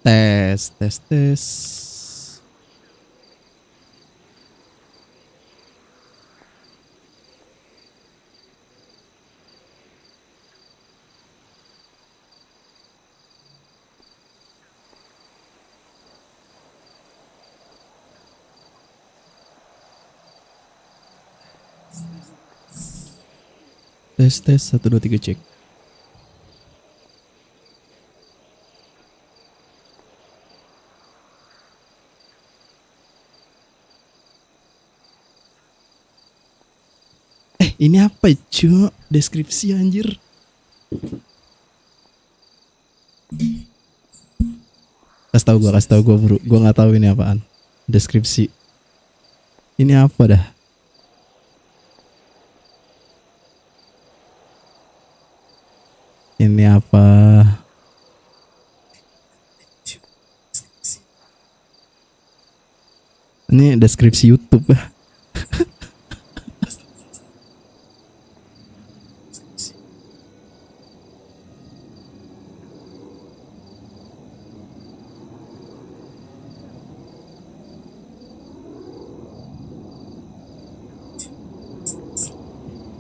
Tes, tes, tes. Tes, tes, 1, 2, 3 cek. Ini apa cu? Deskripsi anjir. Kasih tahu gue bro. Gue nggak tahu ini apaan. Deskripsi. Ini apa dah? Ini apa? Ini deskripsi YouTube.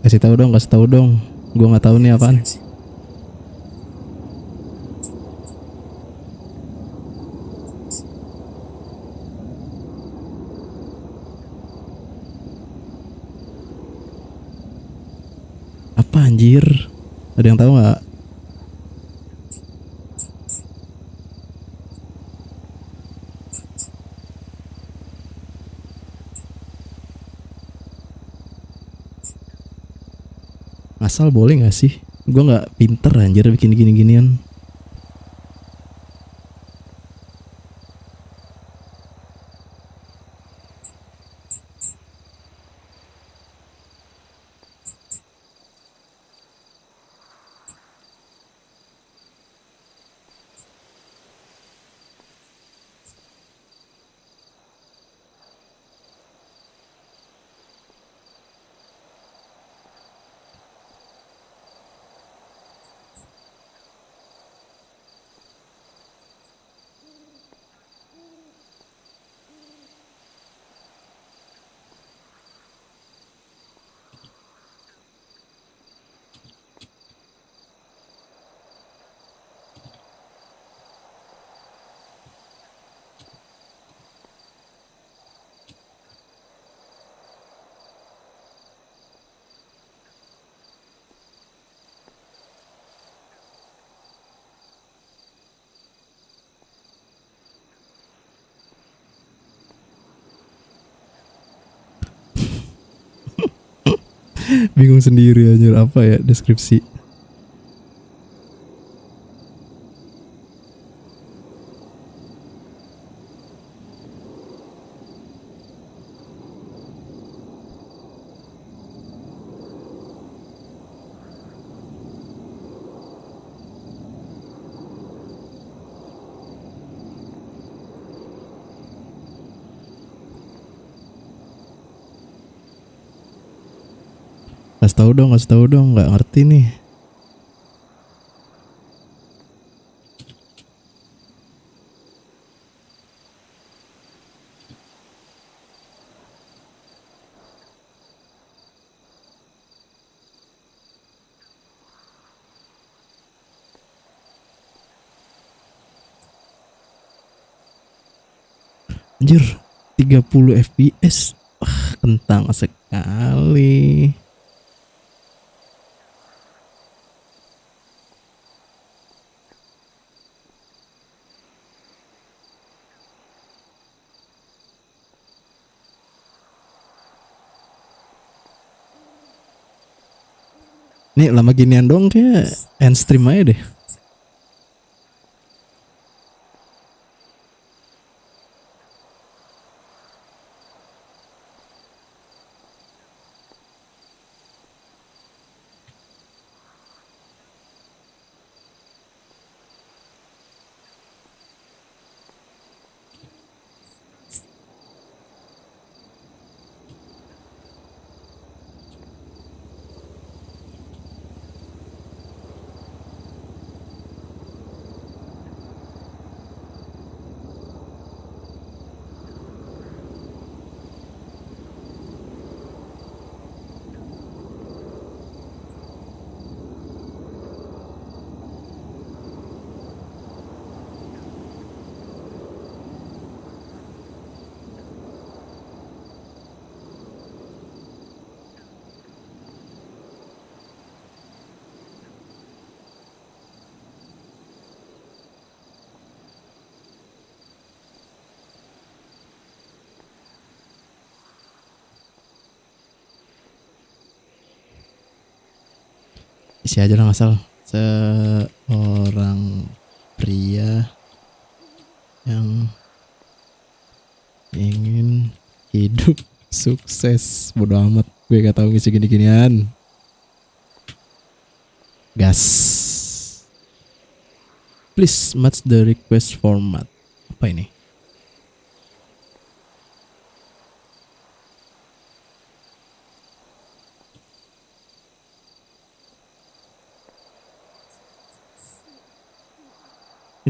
Kasih tahu dong. Gue nggak tahu nih apaan. Apa anjir? Ada yang tahu nggak? Asal boleh nggak sih? Gue nggak pinter anjir bikin gini-ginian. Bingung sendiri anjir, apa ya deskripsi. Kasih tahu dong, nggak ngerti nih. Anjir, 30 fps. Wah, kentang sekali. Nih lama ginian dong kayak end stream aja deh. isi aja lah ngasal. Seorang pria yang ingin hidup sukses. Bodo amat, gue gak tahu ngisi gini-ginian. Gas. Please match the request format. Apa ini?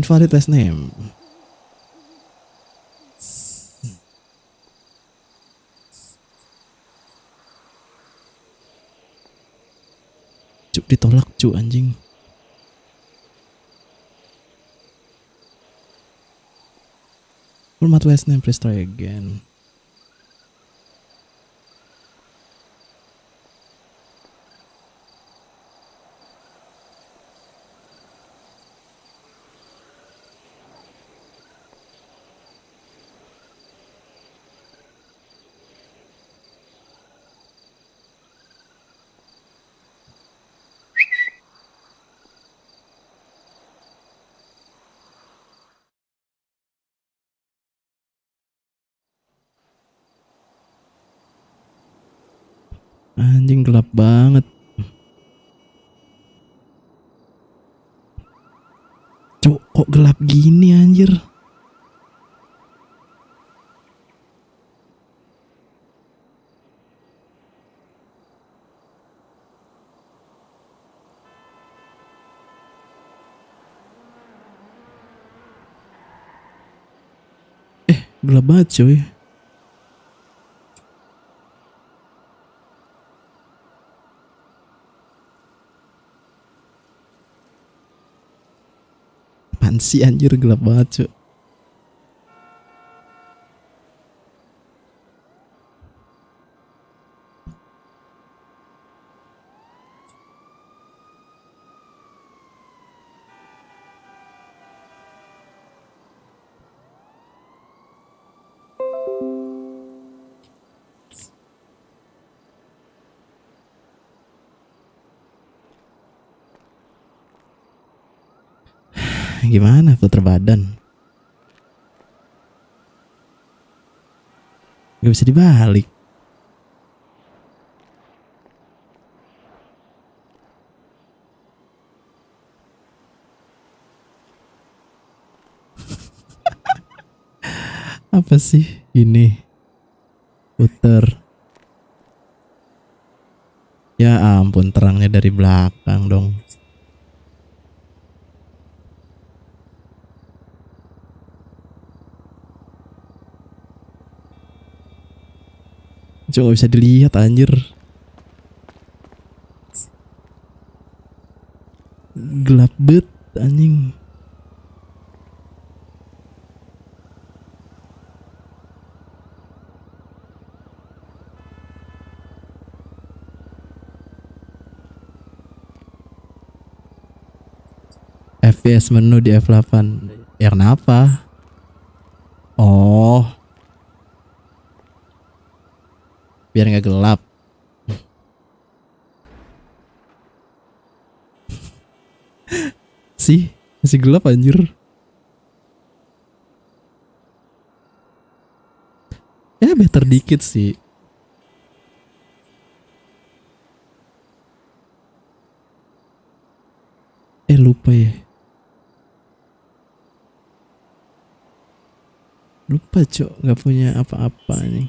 Invalid last name. Cuk, ditolak cuk anjing. Format last name, please try again. Anjing gelap banget. Cuk, kok gelap gini anjir? Gelap banget cuy. Apaan sih anjir, gelap banget cuy. Gimana puter badan? Gak bisa dibalik. Apa sih ini? Puter. Ya ampun, terangnya dari belakang dong. Cuk, gak bisa dilihat anjir. Gelap bet anjing. FPS menu di F8. Ya kenapa? Oh, biar nggak gelap. Sih, masih gelap anjir. Ya better dikit sih. Lupa ya. Lupa cok, nggak punya apa-apa nih.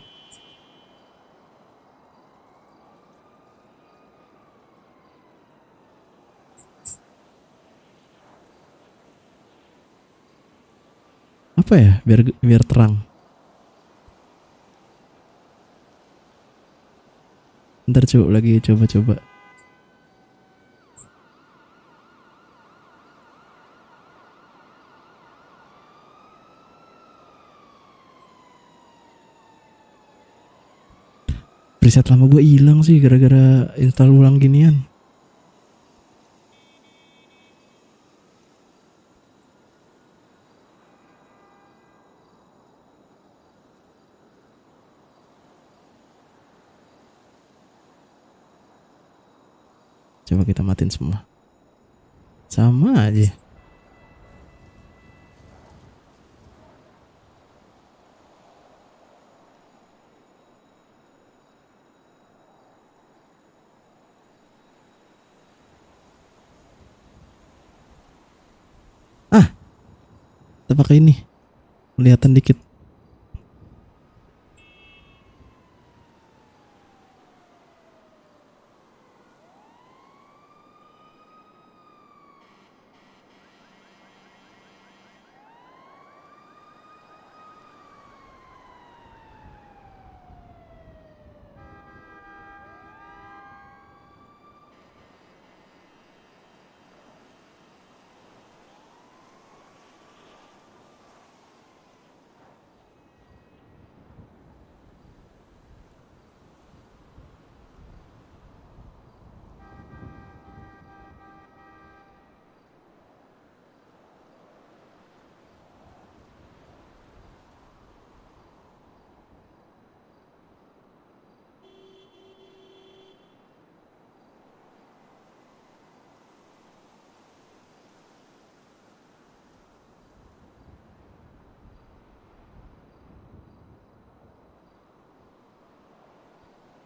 Apa ya, biar terang. Ntar cok, lagi coba-coba. Preset lama gue hilang sih gara-gara install ulang ginian. Coba kita matiin semua. Sama aja. Ah, kita pakai ini. Kelihatan dikit.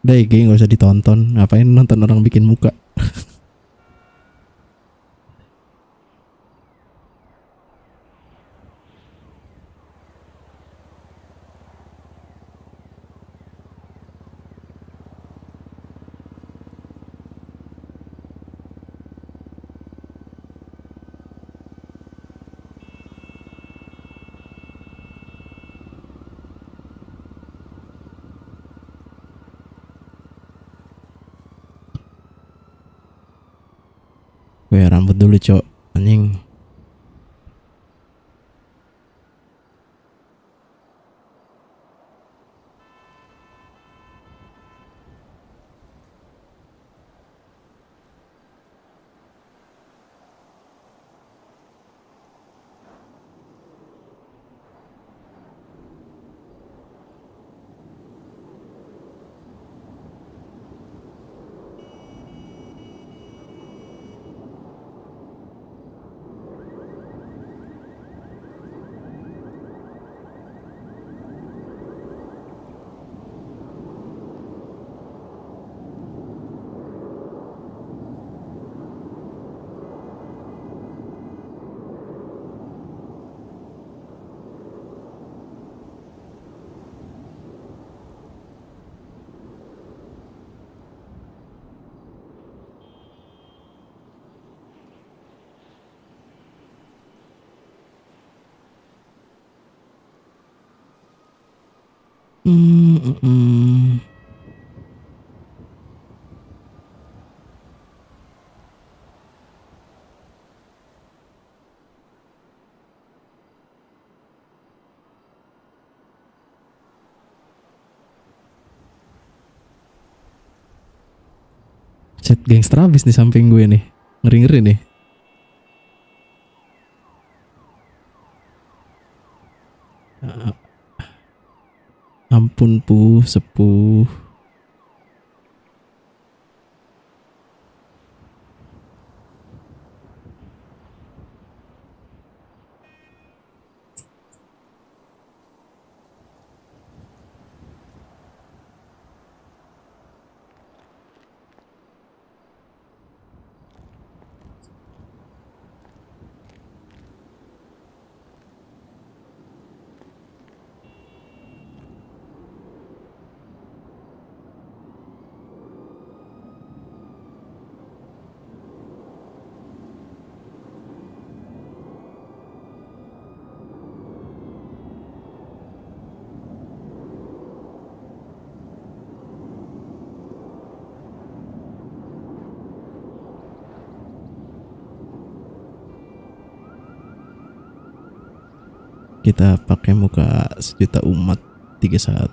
Udah IG gak usah ditonton. Ngapain nonton orang bikin muka. Gue rambut dulu cok. Anjing. Hmm, mm, mm. Chat gangster abis nih samping gue nih. Ngeri-ngeri nih. Ah, ampun puh, sepuh. Kita pakai muka sejuta umat 31.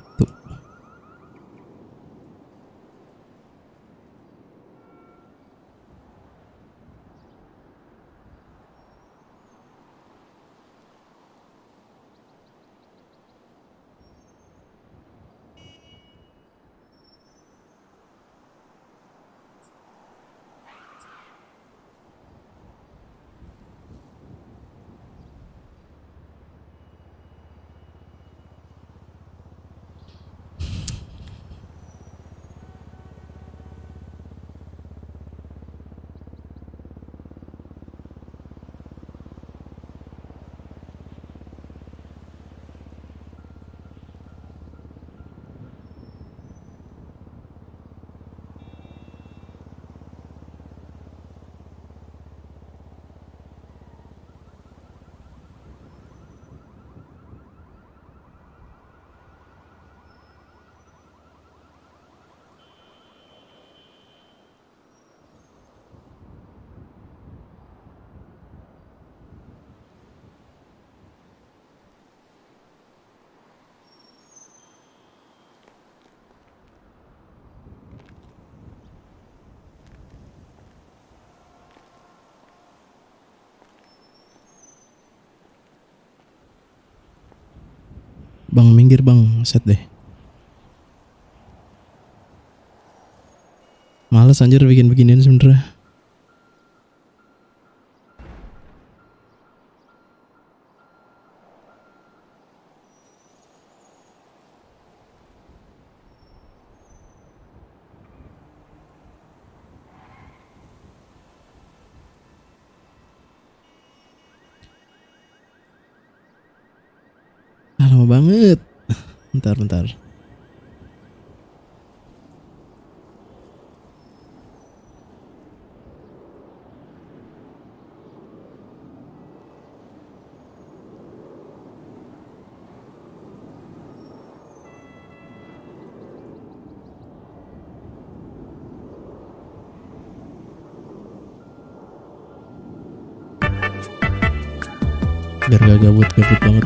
Bang minggir bang, set deh. Males anjir bikin beginian sebenernya. Lama banget. Bentar. Biar gak gabut banget.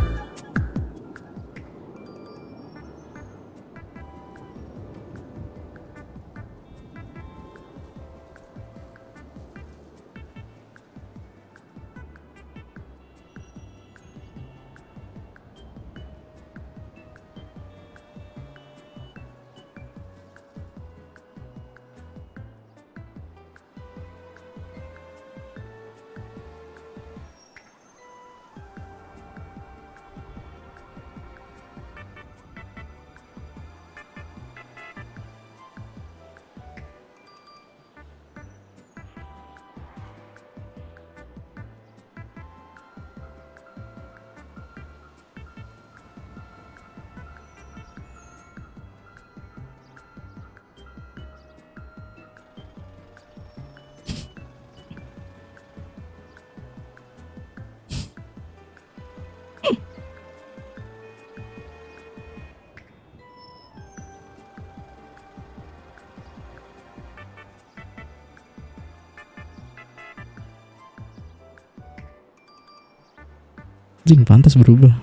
Jing pantas berubah.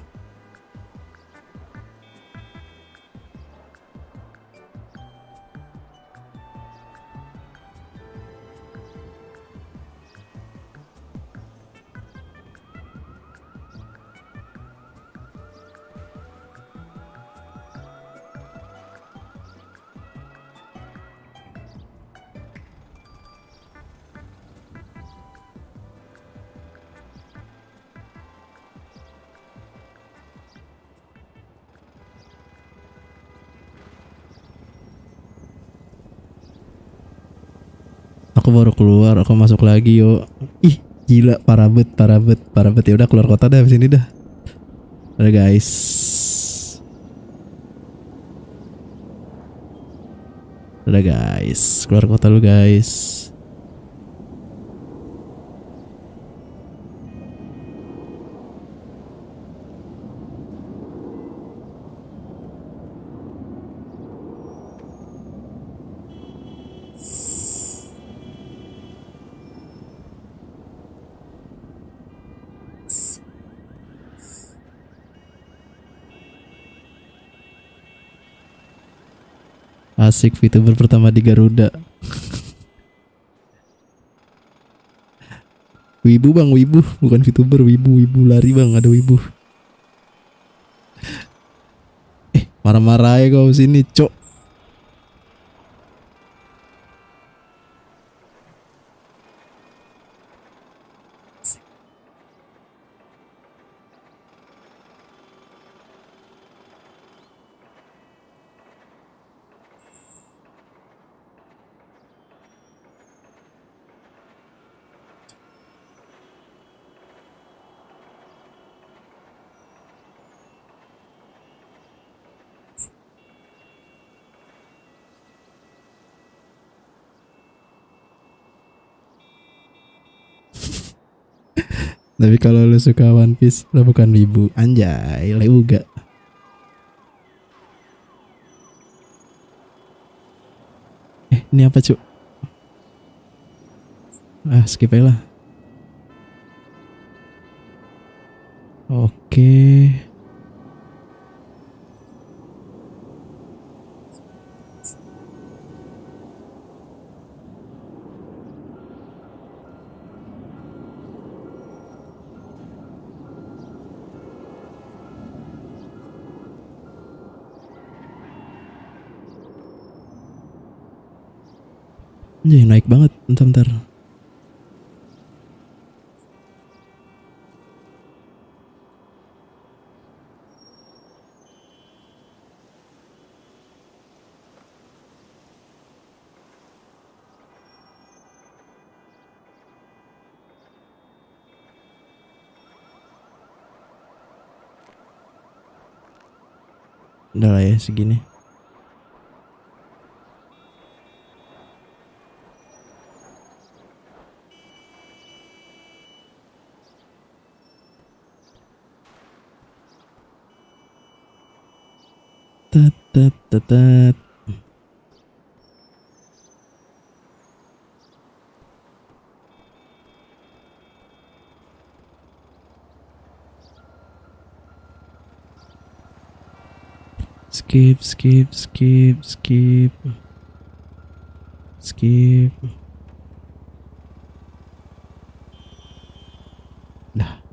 Aku baru keluar, aku masuk lagi yo. Ih, gila parah bet. Ya udah keluar kota dah abis ini dah. Udah guys. Keluar kota lu guys. Asik, VTuber pertama di Garuda. Wibu bang, wibu. Bukan VTuber, wibu lari bang, ada wibu. Marah-marah ya kau sini, cok. Tapi kalau lu suka One Piece, lu bukan wibu. Anjay, leuga. Ini apa cuk? Skip aja lah. Oke. Anjay, naik banget. Bentar. Udah lah ya segini. Tet tet tet tet. Skip. Dah.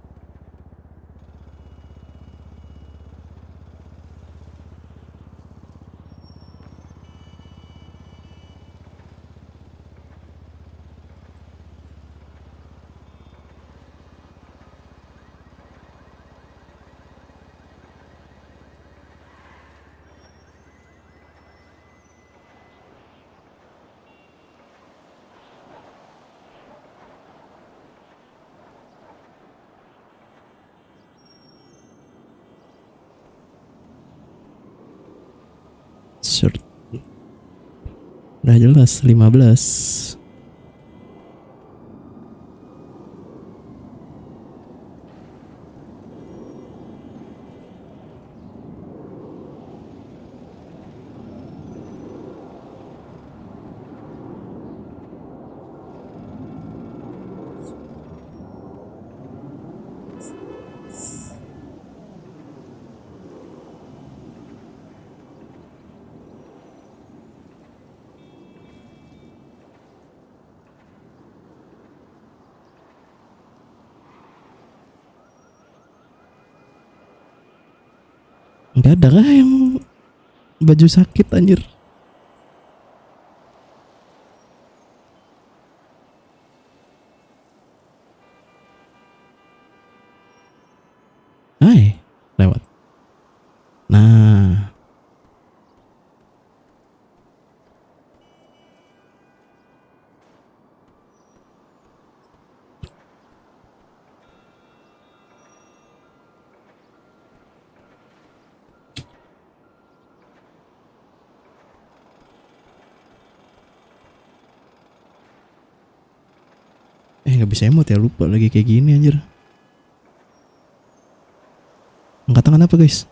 Shirt. Udah jelas 15. Enggak ada kah yang baju sakit anjir? Hai, lewat. Nah, nggak bisa emot ya, lupa lagi kayak gini anjir. Angkat tangan apa guys?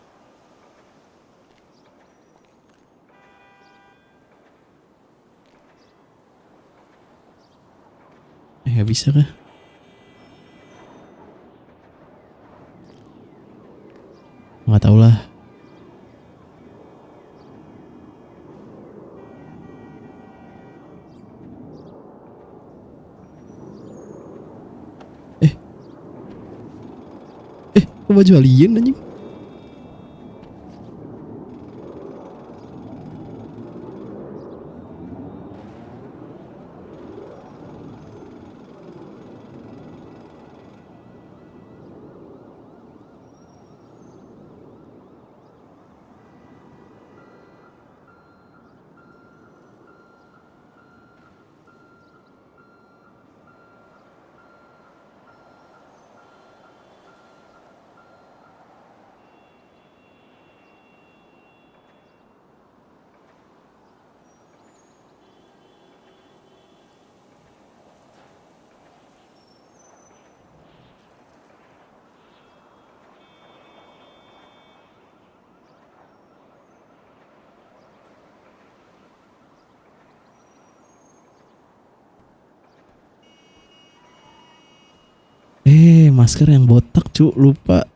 Nggak bisa kah? Nggak tahu lah. Kok baju alien anjing? Masker yang botak cu, lupa.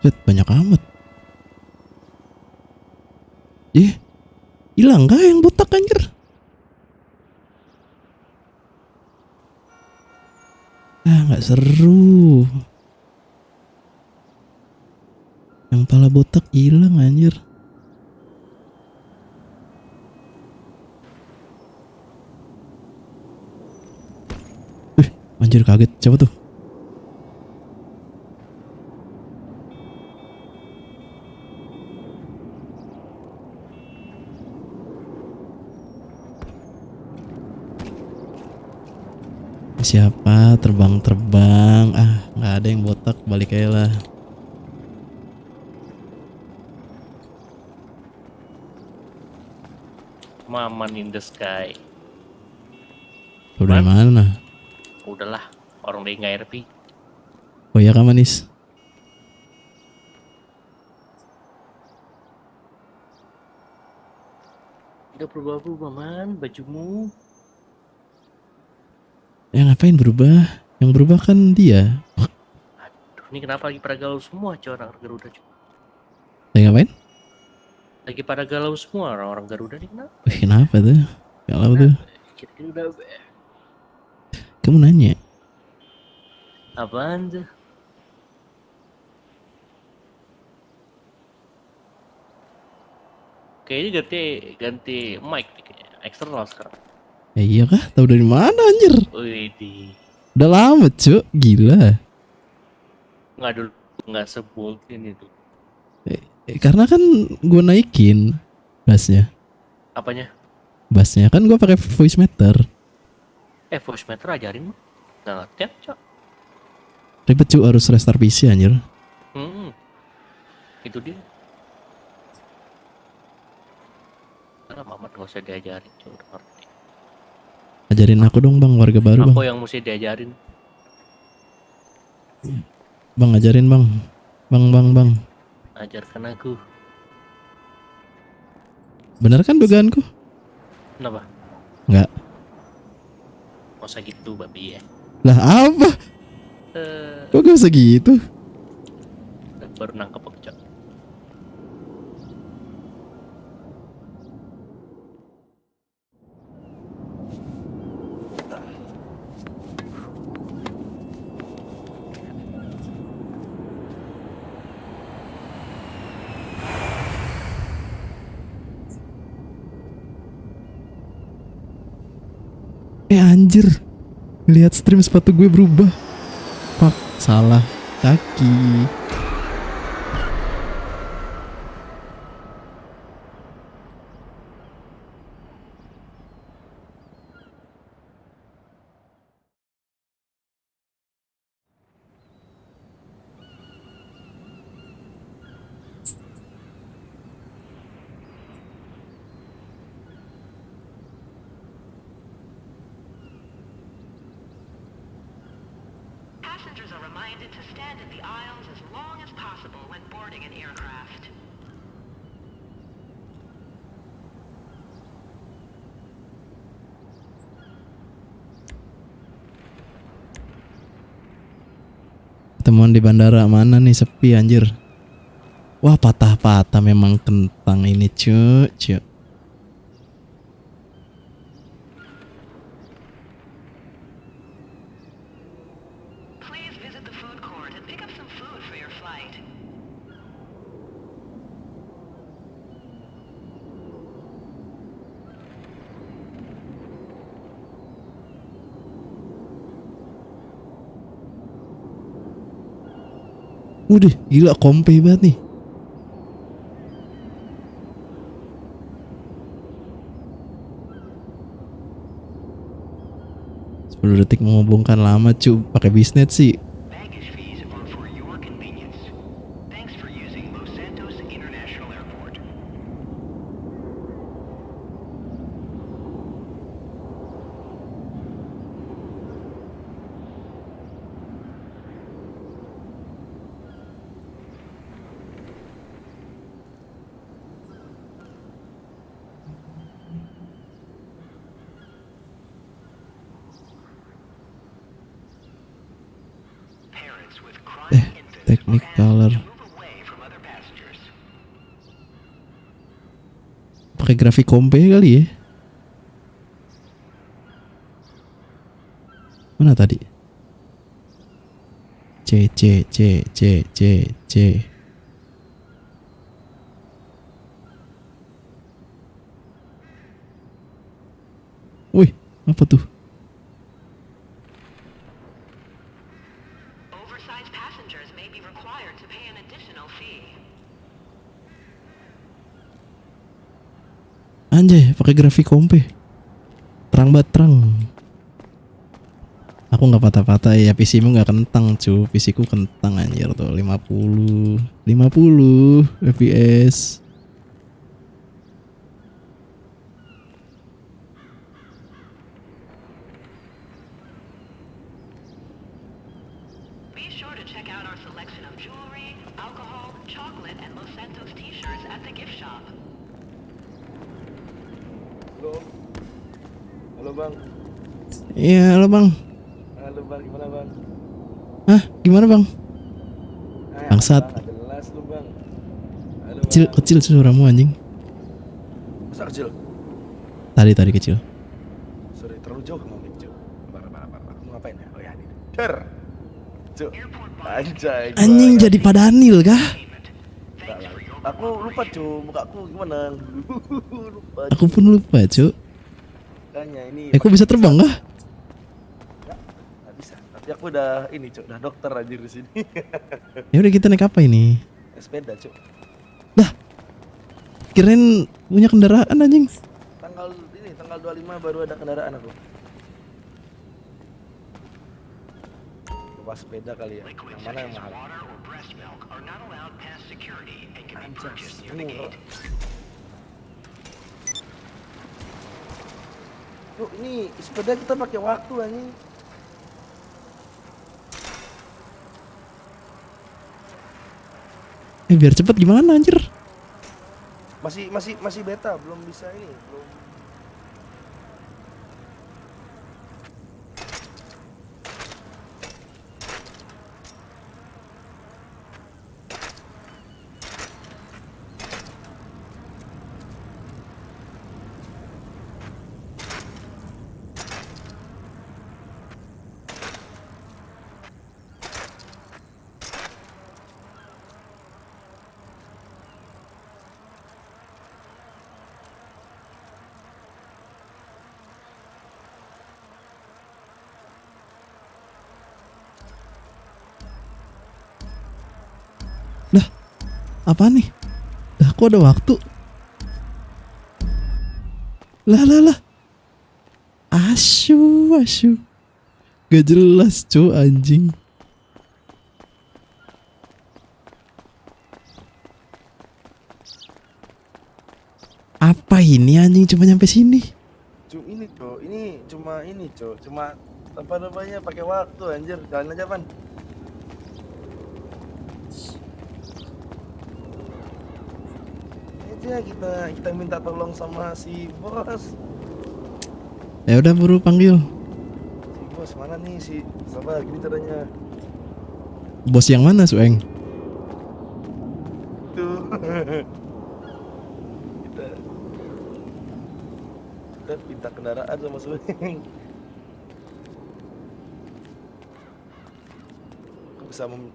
Set, banyak amat. Hilang kah yang botak anjir? Nggak seru. Yang pala botak hilang anjir. Anjir kaget, siapa tuh? Siapa terbang-terbang? Nggak ada yang botak, balik aja lah. Maman in the sky. Udah mana? Udahlah, orang dia nggak RP. Oh iya Kak Manis. Udah berubah-ubah man, bajumu. Ya ngapain berubah? Yang berubah kan dia. Aduh, ini kenapa lagi pada galau semua orang Garuda? Saya ngapain? Lagi pada galau semua orang-orang Garuda nih, kenapa? Kenapa tuh? Galau tuh. Kita udah Kamu nanya? apaan tuh? Kayaknya ganti mic nih kayaknya. Eksternal sekarang. Iya kah? Tahu dari mana anjir? Widih. Udah lama cuk, gila. Nggak dulu, nggak sebold ini tuh. Karena kan gue naikin bassnya. Apanya? Bassnya kan gue pakai voice meter. Voice meter ajarin. Nggak ngerti ya, Cok. Ribet cuk, harus restart PC anjir. Itu dia. Mamat nggak usah diajarin, Cok. Udah ngerti. Ajarin aku dong bang, warga baru bang. Aku yang mesti diajarin. Bang ajarin bang. Bang. Ajarkan aku. Bener kan dugaanku? Kenapa? Enggak. Nggak usah gitu, babi ya. Lah apa? Kok gak usah gitu? Baru nangkep aku, Cok. Anjir. Lihat stream sepatu gue berubah. Fuck, salah kaki. Passengers are reminded to stand in the aisles as long as possible when boarding an aircraft. Ketemuan di bandara mana nih, sepi anjir. Wah patah-patah memang kentang ini cuk. Please visit the food court and pick up some food for your flight. Udah gila, kompe banget nih. Detik menghubungkan lama cu, pakai bisnet sih. Baggage fees are for your convenience. Thanks for using Los Santos International Airport. Parents with crying infants Technicolor. move away pakai grafik kompe kali ya. Mana tadi? C C C C C C. Wih, apa tuh? Oversized passengers may be required to pay an additional fee. Anjay, pakai grafik kompe. Terang banget, terang. Aku nggak patah-patah ya, PC-mu nggak kentang cu, PC-ku kentang anjir tuh 50 FPS. Be sure to check out our selection of jewelry, alcohol, chocolate, and Los Santos t-shirts at the gift shop. Halo. Halo bang. Iya, halo bang. Halo bang, gimana bang? Hah, gimana bang? Bangsat. Bang, jelas lu bang. Halo, Kecil, bang. kecil suaramu anjing. Masa kecil? Tadi kecil. Sorry, terlalu jauh ngomongin cuy. Parah. Aku ngapain ya? Oh ya, ini. Cer. Cuy. Anjay. gua Anjing nggak- jadi Padanil kah? nggak lah. Aku lupa cuy, muka aku gimana? lupa. Aku pun lupa cu. Makanya ini. Kok bisa terbang kah? Nggak bisa. Tapi aku udah ini cuy, udah dokter anjir di sini. Ya udah kita naik apa ini? Sepeda cuy. Kirain punya kendaraan anjing. Tanggal 25 baru ada kendaraan aku. Coba sepeda kali ya. Yang mana yang mahal? Water or breast milk are not allowed past security and can be Anjas, purchased near the murah. gate. Yuk, ini sepeda kita pakai waktu anjing. Biar cepet gimana anjir? Masih beta, belum bisa ini, belum. Apa nih? Kok ada waktu? Lah. Asyuh. Gak jelas cu anjing. Apa ini anjing cuma nyampe sini? Cuma apa namanya pakai waktu anjir, jalan aja pan. Aja kita minta tolong sama si bos. Ya udah buru panggil. Si bos mana nih si? Sabar, gini caranya. Bos yang mana Sueng? Tuh. kita minta kendaraan sama Sueng.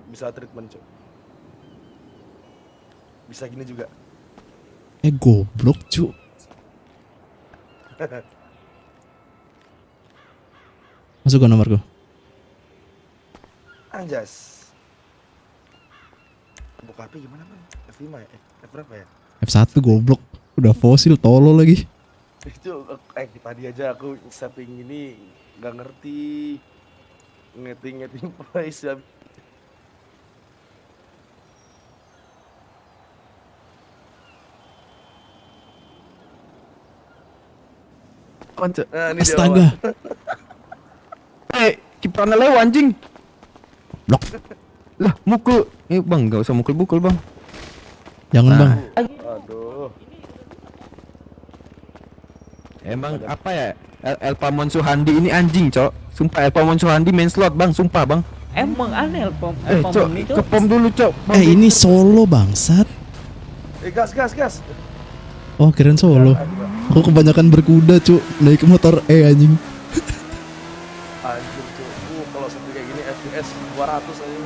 Bisa treatment cok. Bisa gini juga. Goblok cu. Masukkan nomorku. Anjas. Buka HP gimana bang? F5 ya? F berapa ya? F1 goblok. Udah fosil tolol lagi. Itu tadi aja aku setting ini nggak ngerti ngeting price ya. Nah, ini dia, Astaga. Kiprana lew anjing. Blok. Lah, mukul. Bang, enggak usah mukul-mukul, Bang. Jangan Nah. bang. Aduh. Emang apa ya? El Pamon Suhandi ini anjing, Cok. Sumpah El Pamon Suhandi main slot, Bang, sumpah, Bang. Emang aneh pom Cok, itu. ke pom dulu, Cok. Bang, Ini solo bangsat. Gas. Oh keren Solo. Aku kebanyakan berkuda cuk, naik motor anjing. Anjir cuy. Kalau sepi kayak gini FPS 200 aja.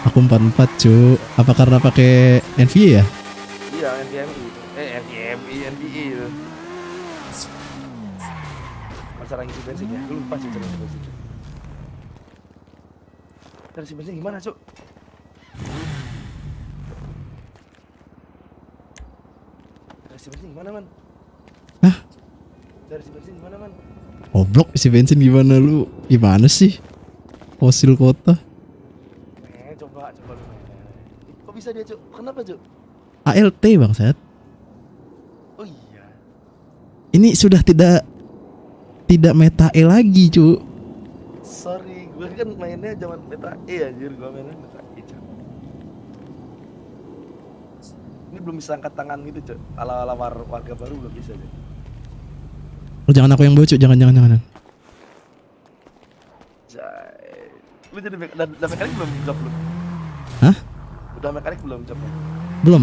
Aku 44 cuk. Apa karena pakai NVIDIA ya? Iya, NVMe. NVMe, NVE itu. Masalah ngisi bensin ya. Lu lupa sih cara ngisi bensin. Cara ngisi bensin gimana, Cuk? Cara ngisi bensin gimana, Man? Hah? Cara ngisi bensin gimana, Man? Goblok isi bensin gimana lu? Gimana sih? Fosil kota. Coba lu. Kok bisa dia, Cuk? Kenapa, Cuk? ALT bangsat. Oh iya. Ini sudah tidak meta E lagi cu. Sorry, gue kan mainnya zaman meta E anjir, gue mainnya meta E, Cuk. Ini belum bisa angkat tangan gitu, Cuk. Ala-ala warga baru belum bisa, Cuk. Oh, jangan aku yang bawa cu, jangan. Jai. Lu jadi udah mekanik belum job lu? Hah? Udah mekanik belum job lu? Belum.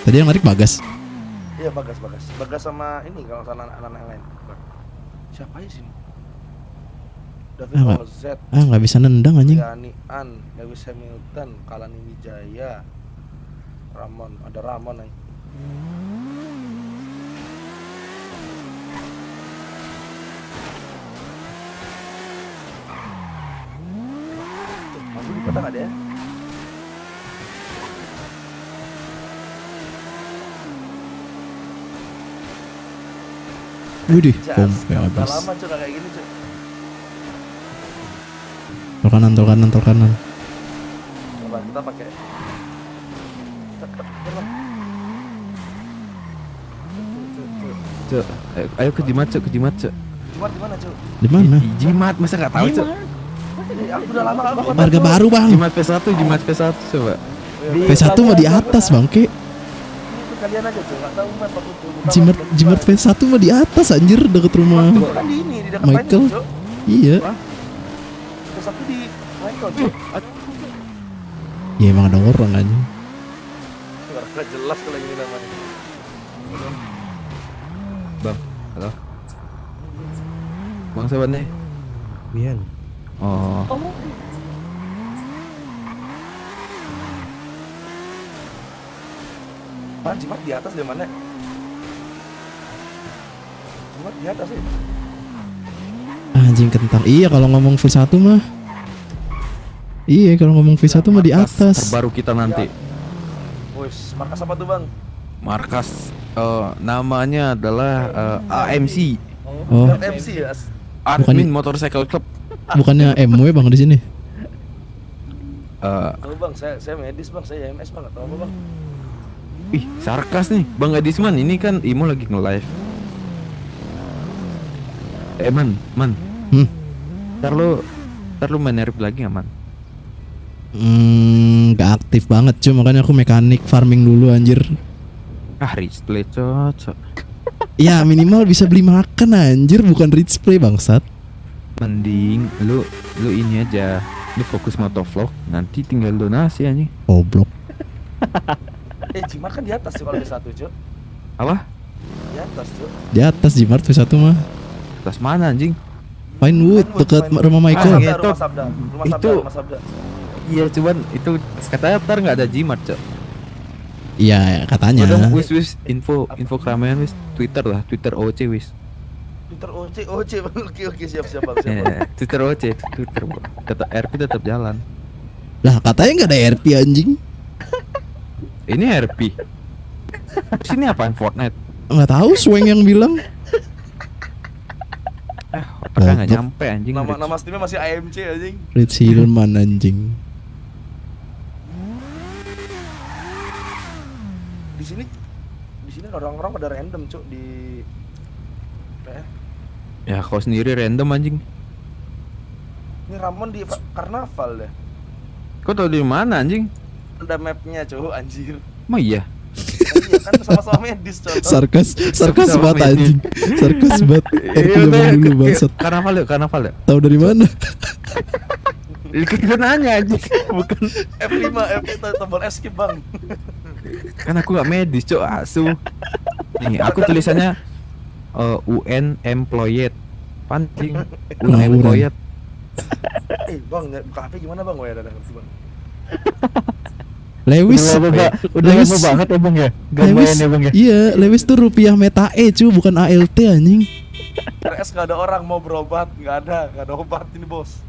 Tadi yang narik Bagas. Iya, Bagas sama ini kalau sana anak-anak yang lain. Siapa aja sini? David nggak. Ozet, Nggak bisa nendang anjing. Yani An, Lewis Hamilton, Kalani Wijaya, ada Ramon nih. Aku di kota nggak ada ya? Widih, Jas, pompe udah habis. lama Cuk nggak kayak gini, Cuk. Tol kanan. Coba kita pakai. Cuk, ayo ke Jimat Cuk. Cuma di mana, Cuk? Di mana? Jimat masa nggak tahu Cuk? Aku udah lama aku Harga baru bang. Jimat P1 coba. P1 mah di atas bangke. Kalian aja, Cuk. Enggak tahu map aku tuh. Jimat P1 mah di atas anjir deket rumah Itu kan di ini, di dekat Michael. Cuk. Iya. Terus aku di Michael, Cuk. Ya emang ada orang anjing. Enggak jelas kalau ini namanya. Bang, halo. Bang siapa nih? Bian. Oh, Pan, Jimat di atas di mana? Jimat di atas ya? Anjing kentang. Iya kalau ngomong V1 mah. Iya kalau ngomong V1 mah di markas atas. terbaru kita nanti. Wis, markas apa tuh, Bang? Markas namanya adalah AMC, Oh, MC ya? Admin Motorcycle Club. bukannya MW bang di sini. Tahu, Bang, saya medis, Bang. Saya MS, Bang. Enggak tahu apa, Bang. Ih, sarkas nih, Bang Adisman. Ini kan Imo lagi nge-live. Man. Ntar lu main RP lagi nggak, Man? Gak aktif banget cuy, makanya aku mekanik farming dulu anjir. Rich play cocok. Ya minimal bisa beli makan anjir, bukan rich play bangsat. Mending lu ini aja. Lu fokus motovlog, nanti tinggal donasi anjing. Goblok. Jimat kan di atas tuh kalau D1, Cuk. Apa? Di atas, Cuk. Di atas Jimart V1 mah. Atas mana anjing? Pinewood dekat rumah Michael. gitu. Itu- Rumah Sabda. Iya, cuman itu katanya ntar nggak ada Jimat, Cok. Iya katanya. Udah wis info keramaian wis Twitter OC wis. Twitter OC, Bang. Oke, siap, Bang. Twitter OC, Twitter. Tetap RP tetap jalan. Lah katanya nggak ada RP anjing. Ini RP. Sini apaan Fortnite? Nggak tahu Sweng yang bilang. Otaknya nggak Goblok. nyampe anjing. Nama Steamnya masih AMC anjing. Rich Hillman anjing. Di sini orang-orang pada random, Cuk, di Ya kau sendiri random anjing. Ini Ramon di karnaval deh. Kau tau di mana anjing? Ada mapnya, Cuk, anjir. Emang iya? Iya kan sama-sama medis, Cuk. Sarkas Sama banget ini. anjing. Sarkas banget. RP zaman dulu bangsat. Karnaval yuk. Tahu dari mana? Kita nanya aja, bukan. F5 tombol escape bang. Kan aku nggak medis, cok, asu. Nih, aku tulisannya UN employed. Pancing. UN Ngawuran. employed. Bang, buka HP gimana bang? Oh ya, udah ngerti bang. Lewis. Udah Lewis. lama banget ya bang ya. Lewis. Gambaran ya bang ya. Iya, Lewis tuh rupiah meta E cu, bukan ALT anjing. RS nggak ada orang mau berobat, nggak ada obat ini bos.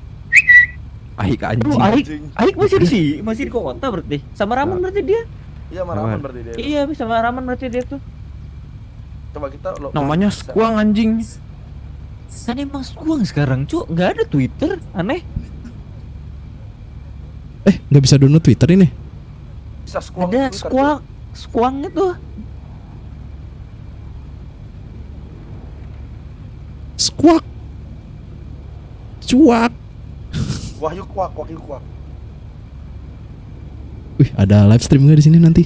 Aik Lu anjing. Aik masih di sini, masih di kota berarti. Sama Ramon berarti dia. Iya marahan berarti dia. Iya, sama Ramon berarti dia tuh. Coba kita Namanya Squang anjing. Kan emang Skuang sekarang, Cuk. Nggak ada Twitter. Aneh. Nggak bisa download Twitter ini. Bisa Squang Ada Twitter, Skuang. Skuang itu. Squawk. Cuak. Cuk. Wahyu kuak. Wih, ada live stream nggak di sini nanti?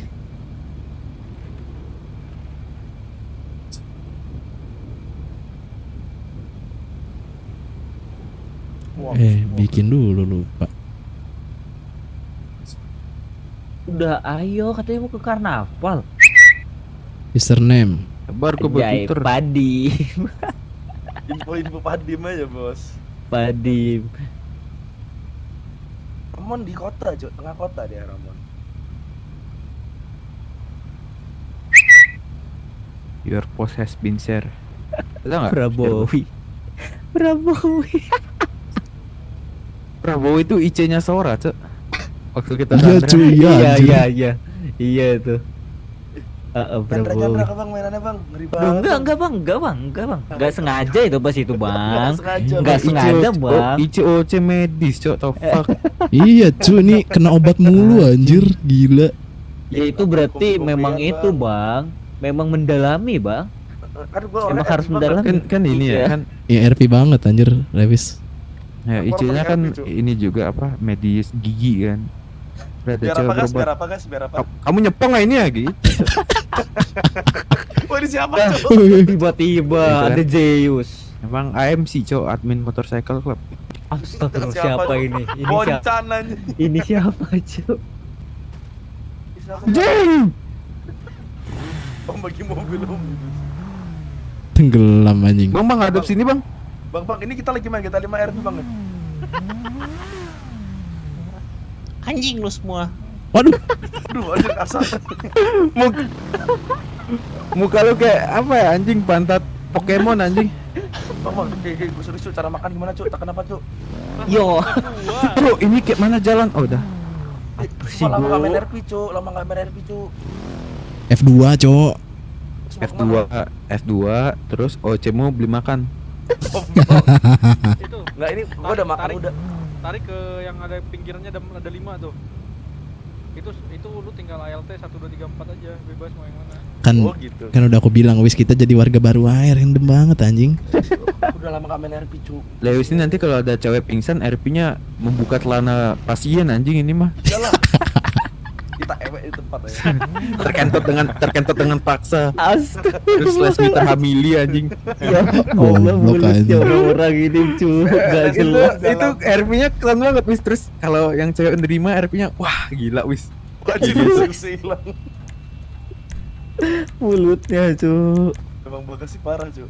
Kuak. Bikin dulu lupa. Udah ayo katanya mau ke karnaval. Username. Sabar gue buat Jai Twitter. Padi. Info padim aja bos. Padi. Ramon di kota, Cuk. Tengah kota dia Ramon. Your post has been shared. Ada nggak? Prabowi. Prabowi. Prabowo itu IC-nya Sora, cok. Waktu kita Iya sandra. cuy, iya anjir. Iya. Iya itu. Chandra Prabowi. bang mainannya bang, ngeri Duh, banget. enggak bang. Enggak sengaja itu pas itu bang. sengaja, Enggak Bang. sengaja bang. ICOC medis, cok. Tau fuck. Iya cu, ini kena obat mulu anjir, gila. Ya itu berarti Kopi-kopian, memang Bang. itu bang. Memang mendalami bang. Kan gua Emang orangnya harus active mendalam. banget. Kan ini ya Iya. kan. Ya RP banget anjir, Lewis. Ya Aku IC-nya orang kan pakai RP, Cuk. ini juga apa? Medis gigi kan. Udah ada Biar cewek apa guys? berobat. Biar apa? Kamu nyepong nggak ini ya gitu? Wah ini siapa Nah, Cuk? tiba-tiba Gitu kan. ada Zeus. Emang AMC, cok, admin motorcycle club. Astagfirullah, Siapa, siapa Cuk? ini? Ini siapa? Boncan aja. Ini siapa cuy? Siapa? Jeng. Bang bagi mobil om. Tenggelam anjing. Bang, hadap sini, Bang. Bang, ini kita lagi main GTA 5 RP bang. Anjing lu semua. Waduh, Aduh, anjir kasar. Muka lu kayak apa ya, anjing pantat Pokemon anjing. Bang, gue suruh Cuk, cara makan gimana Cuk? Tak kenapa Cuk? Yo. Bro, ini kayak mana jalan? Oh, udah. sih, Lama Bro? gak main RP Cuk, lama gak main RP Cuk. F2 cowok. Terus mau F2, kemana? F2, terus OC mau beli makan. Oh, bang. Itu Nggak ini gua udah makan udah. tarik ke yang ada pinggirannya ada 5 tuh. Itu lu tinggal ALT 1 2 3 4 aja, bebas mau yang mana. Kan Oh gitu. kan udah aku bilang wis kita jadi warga baru air, random banget anjing. Udah lama gak main RP Cuk. Lewis ini nanti kalau ada cewek pingsan, RP-nya membuka celana pasien anjing ini mah. Iyalah. Kita ewek di tempat ya. terkentot dengan paksa. Astaga. Terus Lesmita hamili anjing. Ya Allah, Goblok mulutnya anjing. orang-orang ini cuy. Gak itu jelas. itu RP-nya keren banget wis. Terus kalau yang cewek nerima RP-nya wah gila wis. Wajib seksi hilang. Mulutnya cuy. Emang bagasi parah Cuk.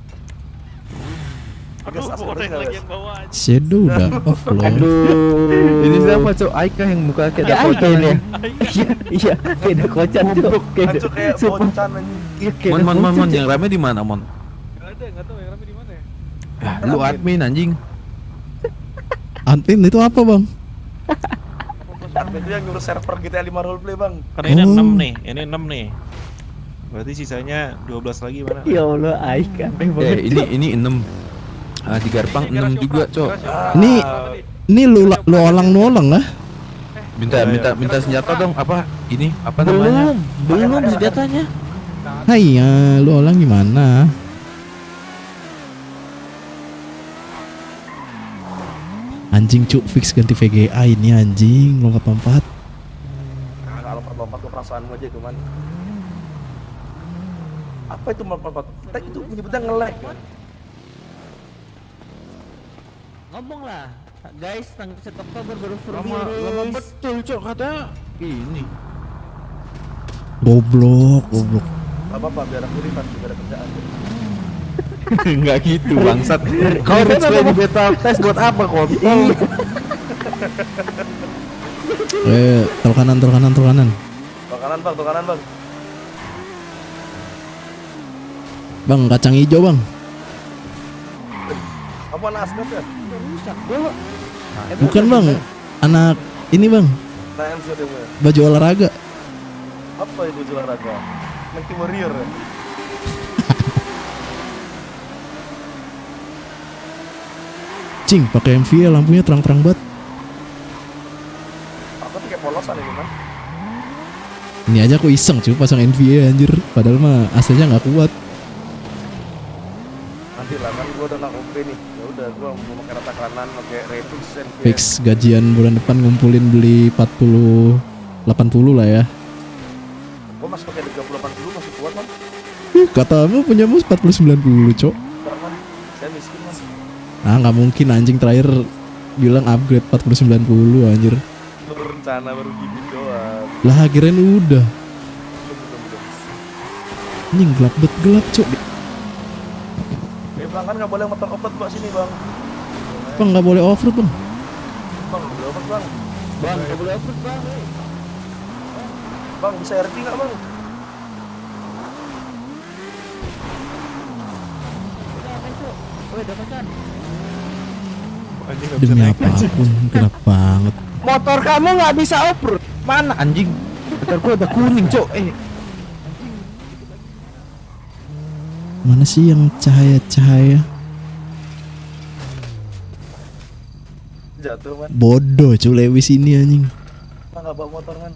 Aduh, orang lagi yang bawa aja. Shadow udah off loh. Aduh. Ini siapa cok? Aika yang muka kayak Ya, ada Aika kocan ini. ya. Iya, kayak ada kocan cuy. Kan Cuk kayak sumpah. boncan anjing. Iya, kayak Mon ada mon mon kocan, mon Cuk. yang rame di mana mon? Enggak tahu yang rame di mana ya. Ah, lu admin anjing. Admin itu apa bang? Admin itu yang ngurus server GTA 5 roleplay bang. Karena ini Oh. 6 nih, ini 6 nih. Berarti sisanya 12 lagi mana? Ya Allah, Aika aneh banget. Ini 6. Ah, di Garpang 6 juga cok. Nih, Ini lu olang lah. Minta senjata dong. Apa ini? Apa namanya? Belum senjatanya. Hai ya, lu olang gimana? Anjing cuk, fix ganti VGA ini anjing, lompat-lompat. Nah, kalau lompat ke perasaanmu aja cuman. Apa itu lompat? Itu menyebutnya nge-lag. Ngomong lah. Guys, tanggal 1 Oktober baru Lama betul cok katanya ini. Goblok, goblok. Gak apa-apa, biar aku refund juga ada kerjaan. Enggak gitu bangsat. Kau reach di beta test buat apa kontol? Tol kanan, tol kanan, tol kanan. Tol kanan bang, tol kanan bang. Bang, kacang hijau bang. Apa anak asmat ya? rusak, Bro. Bukan bang, anak ini bang, Nanya sih dia. baju olahraga. Apa itu olahraga? Monkey Warrior ya? Cing, pakai MV lampunya terang-terang banget. Aku tuh kayak polosan ini man. Ini aja aku iseng cuy pasang NVA anjir. Padahal mah aslinya nggak kuat. Nanti lah kan gua udah nggak OP nih. Ya udah gua mau pakai rata kanan, pakai Refix and Fix gajian bulan depan ngumpulin beli 40 80 lah ya. Gua masih pakai 3080 dulu masih kuat man. Katamu punyamu 40 90 cok. Enggak man. Saya miskin man. Ah nggak mungkin anjing terakhir bilang upgrade 40 90 anjir. Baru rencana baru gini doang. Lah kirain udah. Belum. Anjing gelap bet gelap cok. Bang kan nggak boleh motor off-road bang sini bang. Bang nggak boleh offroad bang. Bang nggak boleh off-road bang. Bang, enggak boleh upload, Bang. Bang bisa RT nggak bang? Udah kan, Cuk. Woi, udah kan. Demi apapun gelap banget. Motor kamu nggak bisa off-road. Mana anjing? Motor gua udah kuning cok. Mana sih yang cahaya-cahaya? Jatuh man. Bodoh cuy Lewis ini anjing. Bang nggak bawa motor kan?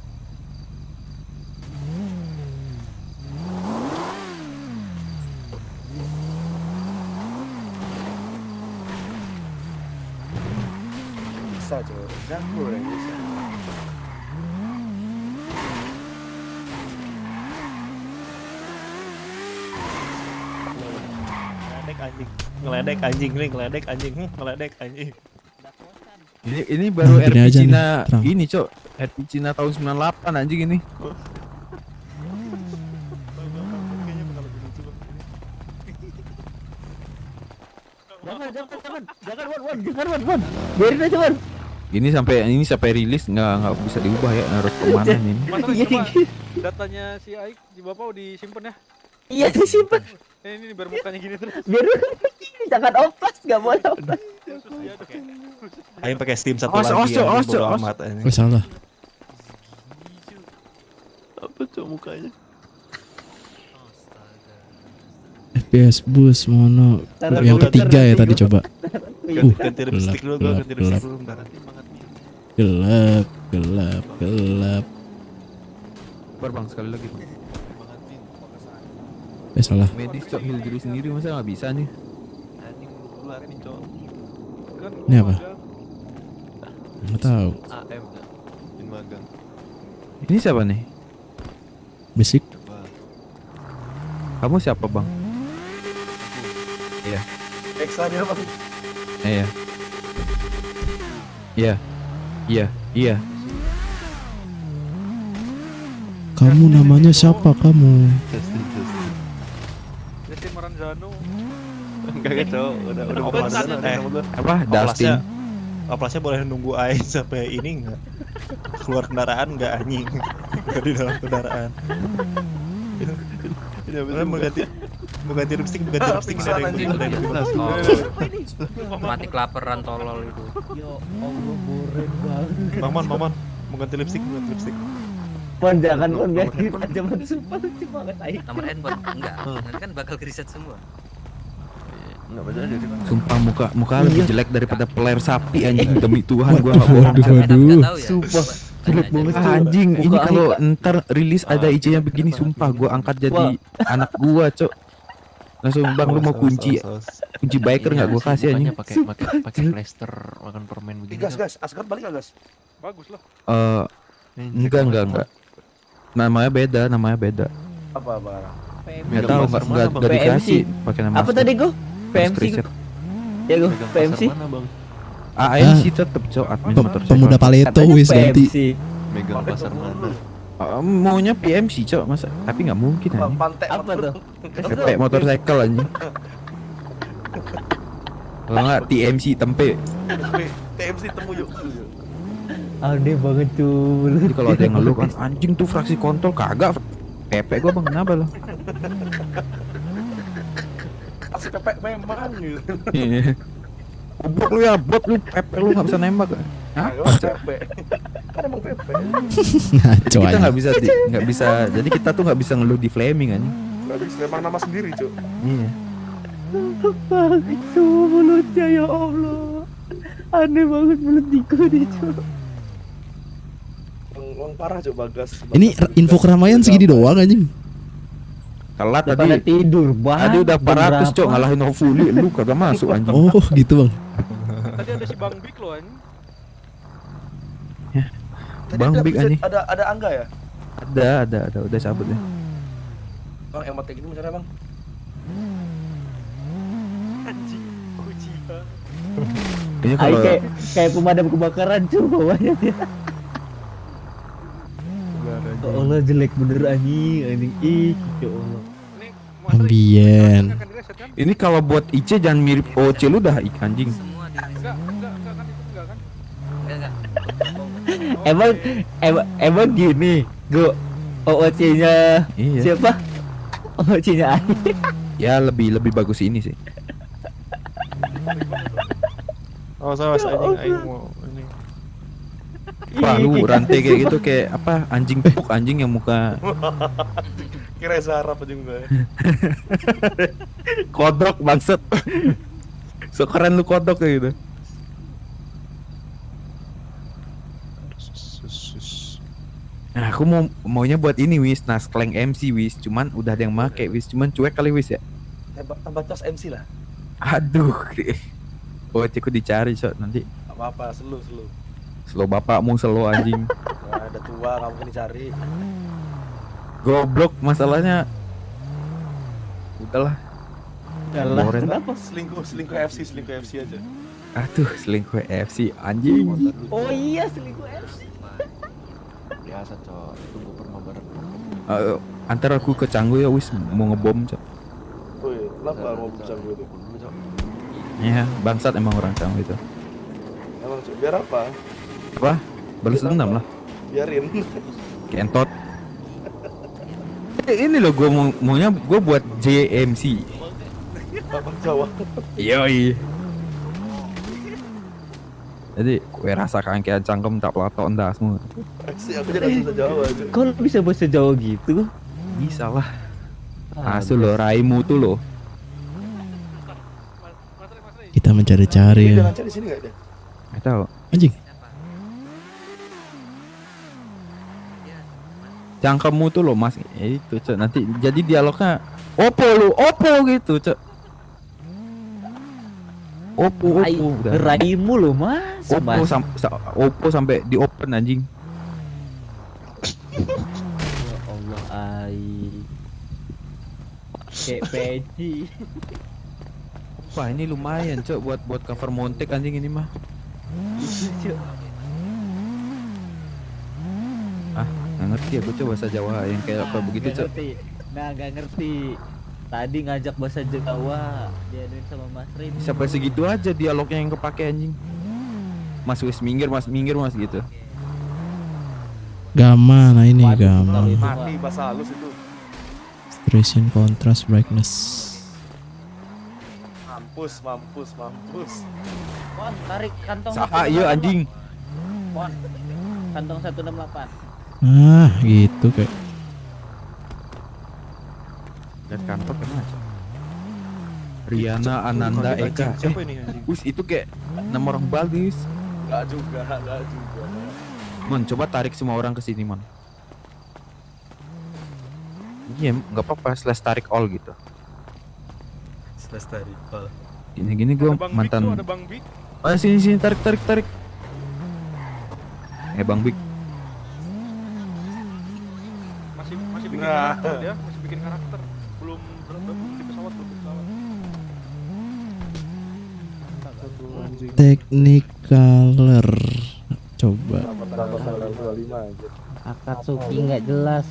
Bisa coba, jago orang bisa. Ngeledek anjing nih, ngeledek anjing, ngeledek anjing. Ini baru Nah, gini RP aja nih, Cina terang. ini cok. RP Cina tahun 98 anjing ini. Wan. Biarin aja, Wan. Ini sampai rilis nggak bisa diubah ya harus kemana ini. Mas Iya, coba iya. datanya si Aik di bapak disimpan ya. Iya, disimpan. Ini biar mukanya gini terus. Biar jangan opas, enggak boleh opas. Ayo pakai Steam satu Awas, lagi awas, awas, bodo awas. amat anjing. Oh salah. Apa tuh mukanya? FPS bus mono. Taruh Yang dulu, ketiga taruh ya tadi dulu. coba. Ganti lipstick dulu gua, ganti gelap. lipstick dulu bentar. Gelap, gelap, gelap. Bar bang sekali lagi bang. Salah. Medis cok heal diri sendiri masa nggak bisa nih. Anjing keluar nih, Cok. Kan Ini apa? ada. Nggak tahu. AM in magang. Ini siapa nih? Basic. Kamu siapa bang? Iya. Eksa dia bang. Iya. Iya. Iya. Iya. Kamu namanya siapa kamu? Justin Maranzano. Enggak Cok, udah Opesan kemarin. ada. Apa? Dustin. Oplasnya boleh nunggu air sampai ini enggak? Keluar kendaraan enggak anjing? Enggak di dalam kendaraan. Ini mau ganti lipstick ini ada yang udah Mati kelaparan tolol itu. Ya Allah, boring banget. Maman, mau ganti lipstick, Wan, jangan Wan, biar kita zaman sumpah lucu banget Aik. Nomor handphone enggak. Nanti kan bakal riset semua. Sumpah muka lebih jelek daripada peler sapi anjing demi Tuhan gua nggak bohong. Waduh, Enggak waduh. tahu ya. Sumpah. Jelek banget. Anjing ini Muka kalau Aika. ntar rilis ada IG-nya begini sumpah gua angkat jadi anak gua cok. Langsung bang lu mau kunci biker nggak gua kasih anjing. Pakai plester makan permen begini. Gas, Asgard balik nggak gas? Bagus lah. Enggak. Namanya beda. Apa? Nggak tahu nggak dikasih pakai nama. Apa tadi gua? PMC. Screenshot. Ya gua PMC. ANC tetep cok admin motorcycle. Pemuda Paleto wis ganti. Megang pasar mana? Maunya PMC cok masa, tapi nggak mungkin Bang, anjing. pantek Apa motor. tuh? PP motorcycle anjing. Kalau nggak TMC tempe. TMC temu yuk. Aneh banget cuy. Jadi kalau ada yang ngeluh kan anjing tuh fraksi kontol kagak. PP gua bang kenapa lo? Kasih pepek memang gitu. Goblok lu ya, bot lu PP lu nggak bisa nembak. Hah? Pepek. Kan emang pepek. Ngaco Kita aja. nggak bisa, jadi kita tuh nggak bisa ngeluh di flaming anjing. Gak bisa emang nama sendiri, Cuk. Iya. Banget cuy mulutnya ya Allah. Aneh banget mulut Diko nih cuy. Emang parah, Cuk, Bagas. Ini info keramaian segini doang anjing. Telat Udah pada tadi. tidur banget. Tadi udah 400 cok ngalahin Hopefully lu kagak masuk anjing. Oh, gitu Bang. Tadi ada si Bang Big loh anjing. Tadi Bang ada Big episode- anjing. Ada Angga ya? Ada udah cabut ya. Bang, yang mati gini misalnya, Bang. Anjing, Uchiha. Ini Ay, kalau kayak pemadam kebakaran cuy bawahnya dia. Ya Allah jelek bener anjing. Ih, ya Allah. Ini Mas Ambien. Rizky akan direset kan? ini kalau buat IC jangan mirip OC lu dah anjing. Semua di Enggak kan itu enggak kan? enggak. Emang gini, gua OOC-nya Iya. siapa? OOC-nya Ai. Ya lebih bagus ini sih. Oh, sama anjing aing mau ini. Wah lu rantai kayak gitu kayak apa anjing puk anjing yang muka Kira Zara apa juga. kodok bangsat. So keren lu kodok kayak gitu. Nah, aku maunya buat ini wis, Naskleng MC wis, cuman udah ada yang make wis, cuman cuek kali wis ya. Tambah cas MC lah. Aduh. Oh, aku dicari so nanti. Gak apa-apa, selu. Slow bapakmu slow anjing. Nah, ada tua, gak mungkin dicari. Goblok masalahnya. Udahlah. Yalah, Boren. kenapa? Selingkuh FC aja. Aduh, selingkuh FC anjing. Oh iya selingkuh FC. Biasa cok, tunggu permobar. Antar aku ke Canggu ya wis mau ngebom cok. Oh iya, kenapa mau bicara gue itu? Ya, bangsat emang orang Canggu itu. Emang, Cuk, biar apa? Apa? Balas dendam lah. Biarin. Kentot. Ini loh gue maunya gue buat JMC. Bapak Jawa. Yoi. Jadi gue rasakan kayak cangkem tak pelaton dah semua. Aku jadi bisa Jawa aja. Kok lu bisa bahasa Jawa gitu? Bisa lah. Asu lo raimu tuh lo. Kita mencari-cari Ini ya. jangan cari sini enggak deh? Nggak tahu. Anjing. Cangkemmu tuh lo mas. Ya itu cok. Nanti jadi dialognya opo gitu cok. Opo. Udah. Raimu lo mas. Oppo Oppo sampai di open anjing. Ya Allah Ai. Kayak peci. Wah ini lumayan cok buat cover montek anjing ini mah. Ah nggak ngerti ya gue coba bahasa Jawa yang kayak apa begitu cok. Nggak ngerti. Tadi ngajak bahasa Jawa diaduin sama Mas Rin. Sampai segitu aja dialognya yang kepake anjing. Mas wis minggir mas gitu. Gamma, nah ini Waduh, gamma. bentar, itu. Mati bahasa halus itu. Saturation, contrast, brightness. Mampus. Pon, tarik kantong. Saha iya anjing. Pon, kantong 168. Ah, gitu kayak. Lihat kantor kemana cok? Riana Ananda Eka. Siapa ini anjing? Wis itu kayak nama orang Bali wis. Enggak juga. Mon, coba tarik semua orang ke sini, Mon. Iya, nggak apa-apa, slash tarik all gitu. Slash tarik. Gini gue Ada Bang Big tuh, mantan. ada Bang Big. Oh, sini tarik. Bang Big. Masih bikin Nah. karakter dia, masih bikin karakter. Belum di pesawat. Teknik color. Coba. Tanggal 25 aja. Akatsuki nggak jelas.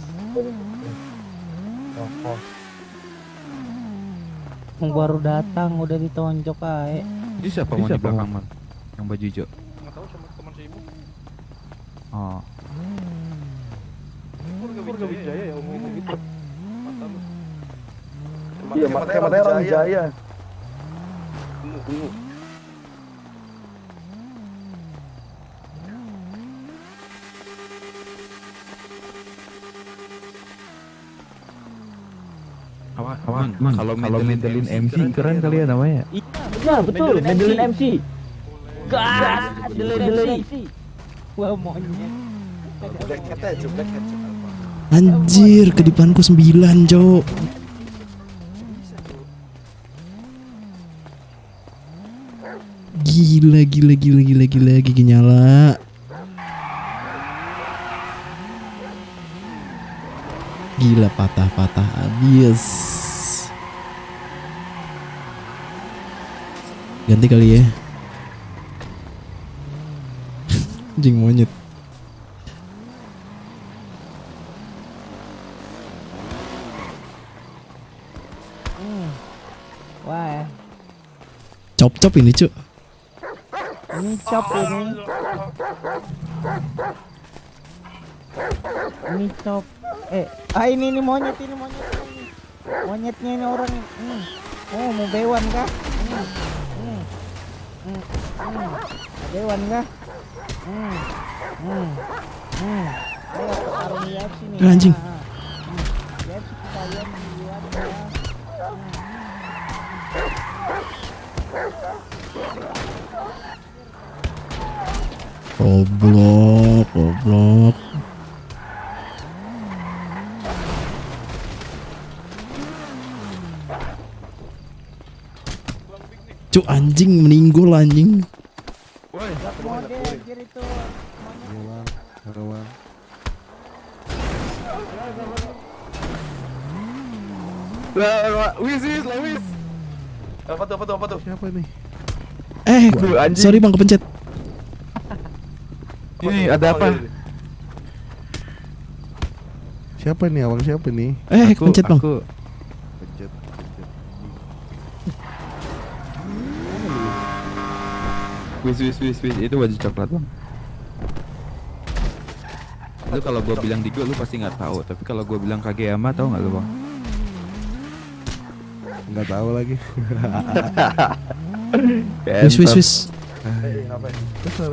Baru datang udah ditonjok ae. Itu siapa mau di belakang man? Yang baju hijau. Nggak tahu sama teman si Ibu. Oh. Keluarga Wijaya ya ngomong gitu. Mata lu. Iya, matanya orang Jaya. Ungu. Man, kalau Madeline MC keren kali ya namanya. Iya betul, Madeline MC. Gas, Madeline MC. Wah monyet. Black Hat aja, Black Hat. Anjir, kedipanku 9, Cok. Gila gigi nyala. Gila patah habis. Ganti kali ya. Anjing monyet. Wah, Cop ini, Cuk. ini cop ini. Ini cop. Ini monyet ini. Monyetnya ini orang. Oh, mau bewan kah? Bewan kah? Ayo taruh di sini. Anjing. Lihat sekalian lihat ya. Goblok. Cuk, anjing meninggal anjing. Mau deh anjir itu. Wis. Apa tuh? Siapa nih? Sorry bang, kepencet. Ini ada apa? Siapa nih awal siapa nih? Kepencet bang. Pencet. Wis itu baju coklat bang. Lu kalau gua bilang Digo lu pasti nggak tahu, tapi kalau gua bilang Kageyama tahu nggak lu bang? Nggak tahu lagi. Wis.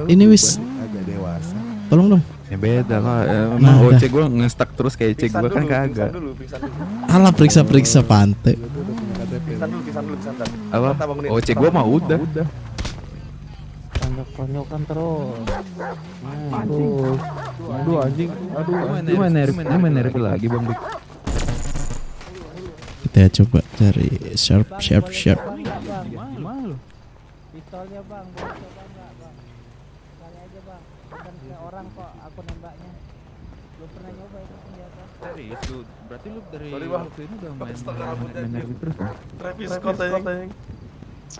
Ini wis. Agak dewasa. Tolong dong. Ya beda lah, emang Nah, OC gua nge-stuck terus kayak cek gua kan kagak. Pingsan dulu. Alah periksa pantai. Pingsan dulu. Apa? OC gua mah udah. Tonjok-tonjokan terus. Aduh anjing. Lu main RP lagi bang Dik. Kita coba cari sharp. Gimana lu? Pistolnya bang, boleh coba enggak bang? Kali aja bang, bukan ke orang kok aku nembaknya. Belum pernah nyoba itu senjata. Serius lu, berarti lu dari Sorry, Bang. waktu ini udah Setengah rambutnya main RP terus bang? Travis Scott aja.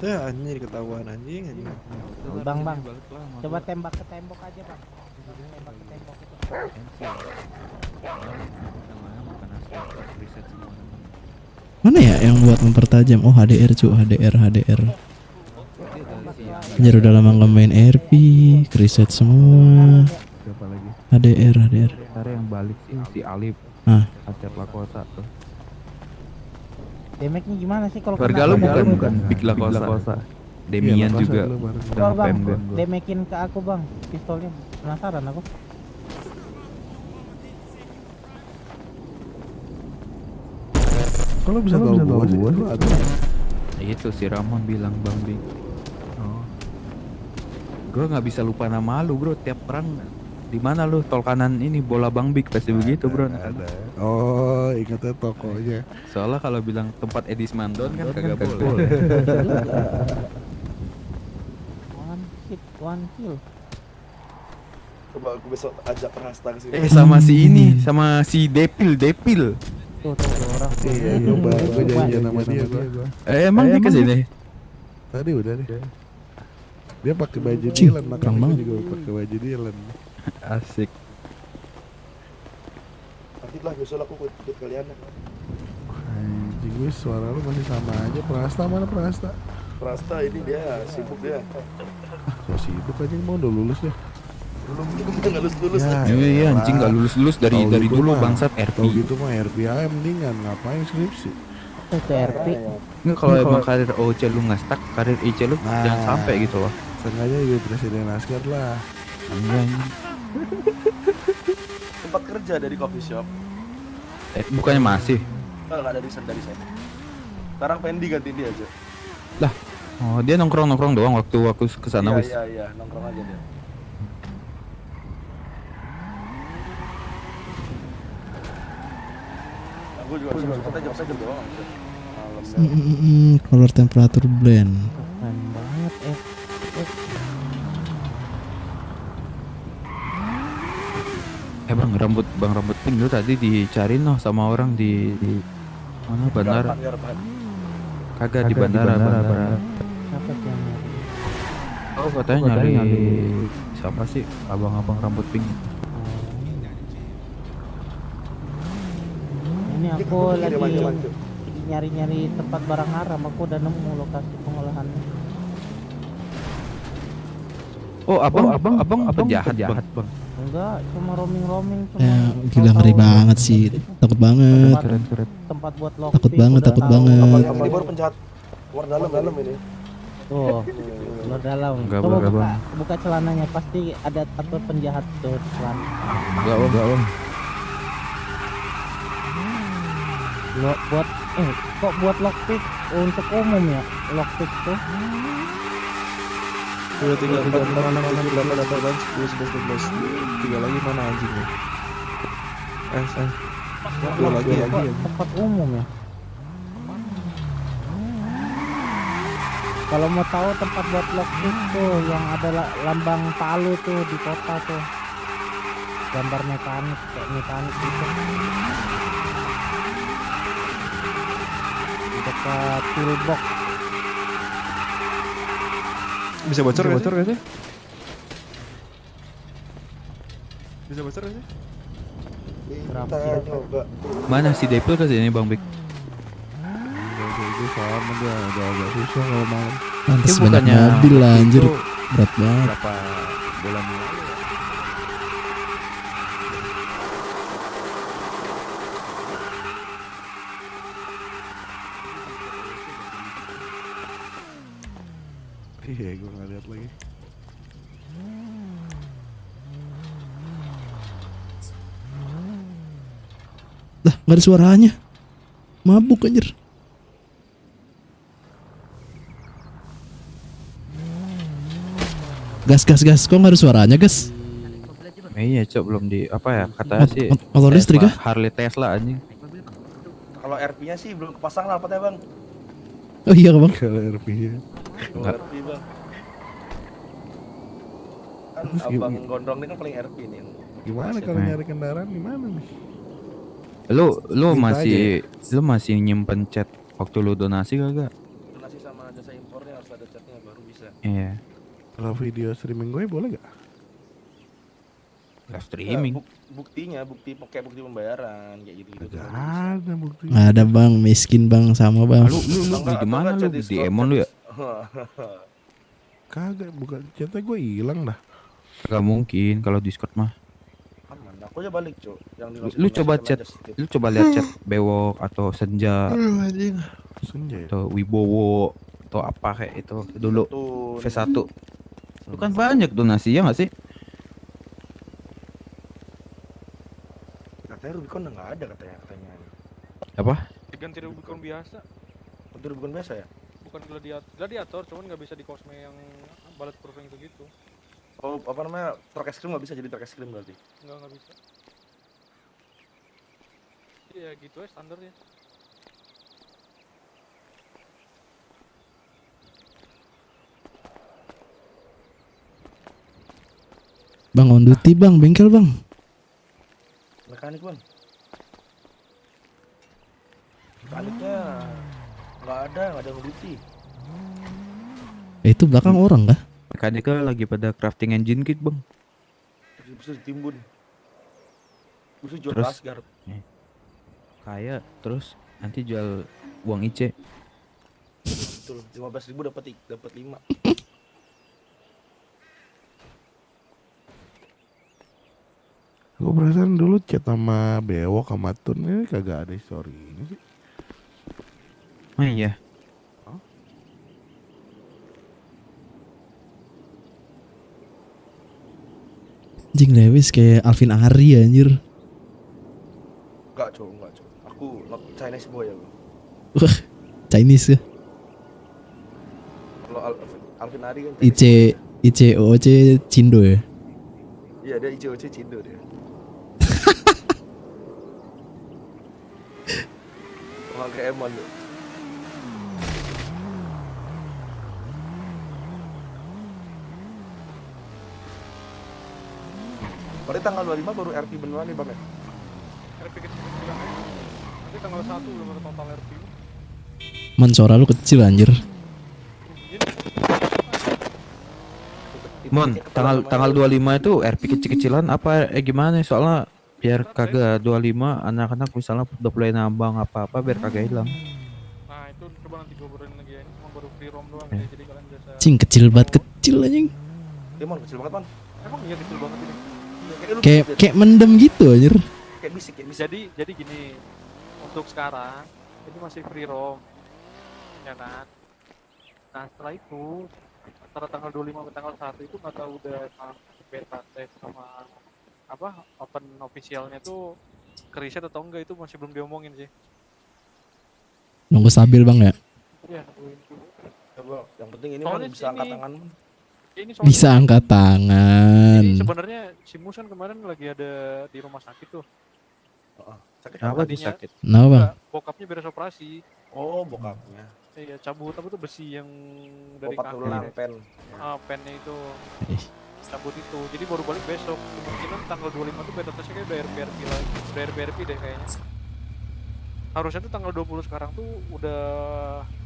Ya anjing ketahuan anjing. Bang, coba tembak ke tembok aja bang. Tembak ke tembok itu. Mana ya yang buat mempertajam? Oh HDR cu, HDR. Anjir udah lama nggak main RP, reset semua. Siapa lagi? HDR. Ntar yang balik si Alif, Acep Lakosa tuh. Damage-nya gimana sih kalau Keluarga lu bukan Big Lakosa. Demian Iya, juga. lu baru. Udah Coba bang, nge-pem gua. damagein ke aku bang, pistolnya penasaran aku. Kalau bisa tahu gua sih, lu ada. Itu si Ramon bilang Bang Bing. Oh. Gua nggak bisa lupa nama lu bro, tiap perang di mana lu tol kanan ini bola Bang Big pasti begitu bro. Ada. Oh, ingatnya tokonya. Soalnya kalau bilang tempat Edis Mandon kan kagak boleh. One hit, one kill. Coba aku besok ajak Rasta ke sini. Sama si ini, sama si Depil. Tuh orang. Iya, gua janjian sama dia gua. Emang dia kesini? Tadi udah deh. Dia pakai baju Cih, Dylan, keren makanya banget. gue juga pakai baju Dylan. Asik. Nanti lah besok aku ikut kalian. Anjing gue suara lu masih sama aja. Prasta mana Prasta? Prasta ini dia sibuk dia. So sibuk aja mau udah lulus ya. Belum nggak lulus. Ya, Iya anjing nggak lulus dari Tahu gitu dulu mah. bangsat RP. Tau gitu mah RPA mendingan ngapain skripsi. Itu RP. Nggak, kalau emang karir OC lu nggak stuck, karir IC lu Nah. jangan sampai gitu loh. Sengaja jadi presiden Laskar lah. Anjing. Tempat kerja dari coffee shop. Bukannya masih? Nggak dari sana. Sekarang Fendi ganti dia aja. Oh dia nongkrong doang waktu kesana wis. Iya, nongkrong aja dia. Aku juga suka jam saja doang. Malam. Color temperature blend. Keren banget Bang rambut pink lu tadi dicariin noh sama orang di mana bandara? Garpan. Kagak di bandara. Siapa sih yang nyari? Oh katanya nyari siapa sih abang-abang rambut pink? Ini aku lagi nyari-nyari tempat barang haram. Aku udah nemu lokasi pengolahannya. Oh abang penjahat bang. Enggak, cuma roaming. Cuma Ya gila ngeri banget sih. Takut banget. Keren. tempat buat lock Takut pick, banget, udah takut tahu. banget. Ini baru penjahat luar dalam ini. Tuh, luar dalam. Enggak, Coba Bang. buka celananya, pasti ada tato penjahat tuh di celana. Enggak bang. Kok buat lockpick untuk umum ya? Lockpick tuh. 2, 3, 4, 5, 6, 7, 8, 10, 11, 12. 3 lagi mana anjingnya? Dua lagi ya. Tempat umum ya. Kalau mau tahu tempat buat lockpick tuh yang ada lambang Palu tuh di kota tuh. Gambar mekanik kayak mekanik gitu. Di dekat toolbox. Bisa bocor gak sih? Bisa bocor gak sih? Berapa Kita sih? coba. Mana si Depil ke sini bang Bik? Gue sama dia udah agak susah kalau malam. Pantes Itu banyak bukannya mobil lah anjir. itu Berat banget. Berapa bulan yang lalu ya? Iya gue nggak lihat lagi. Dah nggak ada suaranya. Mabuk anjir. Gas. Kok nggak ada suaranya gas? Iya cok belum di apa ya katanya sih Motor listrik kah? Harley Tesla anjing. Kalau RP-nya sih belum kepasang lah apa bang? Oh iya bang. Kalau RP-nya. Enggak. RP bang. Kan Terus abang gimana? gondrong ini kan paling RP nih. Gimana kalau nyari kendaraan gimana nih? Lu Minta masih nyimpen chat waktu lu donasi kagak? Donasi sama jasa impornya harus ada chatnya baru bisa. Iya. Kalau video streaming gue boleh gak? Live streaming. Buktinya kayak bukti pembayaran kayak gitu. Gak ada bukti. Nggak ada bang. Miskin bang sama bang. Lu beli di mana lu? Di Emon lu ya? Kagak, bukan chatnya gue hilang dah. Gak mungkin kalau Discord mah. Aman, aku aja balik cuy. Lu coba chat, lu coba lihat chat Bewok atau Senja Senja ya? atau Wibowo atau apa kayak itu dulu V1. Itu kan banyak donasi ya nggak sih? Katanya Rubicon udah nggak ada katanya. Apa? Diganti Rubicon biasa, Itu Rubicon biasa ya? bukan gladiator, cuman nggak bisa di cosme yang bulletproof yang itu gitu. Oh apa namanya truk es krim nggak bisa jadi truk es krim berarti? Nggak bisa. Iya gitu ya standarnya. Bang on duty bang. Bengkel bang. Mekanik bang. Mekaniknya nggak ada ngeduti. Itu belakang orang kah? mekanika lagi pada crafting engine kit bang. Bisa ditimbun. Bisa jual Terus? Asgard. Kaya terus nanti jual uang IC. Betul, 15.000 dapat 5. Gue perasaan dulu chat sama Bewok sama Tun ini kagak ada story ini sih. Oh iya. Anjing Lewis kayak Alvin Ari anjir. Enggak, Cok. Aku Chinese boy ya, bro. Wah, Chinese ya. Kalau Alvin Ari kan Chinese boy. ICOC Cindo ya. Iya, dia ICOC Cindo dia. Orang kayak Emon tuh. Berarti tanggal 25 baru RP beneran nih, Bang ya? RP kecil-kecilan aja. Nanti tanggal 1 belum ada total RP. Man suara lu kecil anjir. Mon, tanggal 25 itu RP kecil-kecilan apa gimana? Soalnya biar kagak 25 anak-anak misalnya udah mulai nambang apa-apa biar kagak hilang. Nah itu coba nanti gue baruin lagi ya. Ini cuma baru free roam doang ya. Jadi kalian biasa. Cing kecil banget kecil anjing. Emon kecil banget, Man. Emang iya kecil banget ini. Kayak mendem gitu anjir. Kayak bisik. Jadi gini, untuk sekarang ini masih free roam, ya kan? Nah setelah itu antara tanggal 25 ke tanggal 1 itu nggak tahu udah beta test sama apa open officialnya tuh keriset atau enggak itu masih belum diomongin sih. Nunggu stabil bang ya. Iya nungguin dulu. Coba, yang penting ini Soalnya Man bisa angkat ini- tangan. Ini soalnya- Bisa angkat tangan. Ini sebenarnya si Mus kan kemarin lagi ada di rumah sakit tuh. Sakit Apa tuh Tadinya- sakit? Kenapa bang? Enggak, bokapnya beres operasi. Oh, bokapnya. Iya, cabut apa tuh besi yang dari Bokap kaki. tulang pen. Pennya itu Ih. cabut itu. Jadi baru balik besok. Kemungkinan tanggal 25 tuh beta testnya kayak udah RPRP lagi. Udah RPRP deh kayaknya. Harusnya tuh tanggal 20 sekarang tuh udah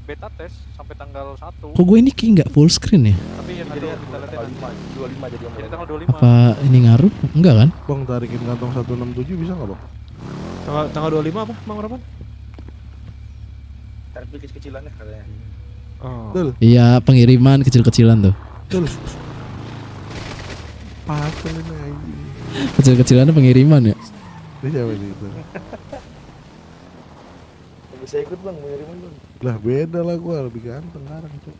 beta test sampai tanggal 1. Kok gue ini kayak nggak full screen ya? Tapi yang Jadi ada kita lihat tanggal nanti. 25 jadi Jadi yang tanggal 25. Apa ini ngaruh? Enggak kan? Bang tarikin kantong 167 bisa nggak bang? Tanggal 25 apa, Bang Roman? RP kecil-kecilannya katanya. Oh. Betul. Iya pengiriman kecil-kecilan tuh. Betul. Pasal ini anjing. Kecil-kecilannya pengiriman ya. Ini siapa sih itu? Bisa ikut Bang, pengiriman Bang. Lah beda lah gua lebih ganteng sekarang cok.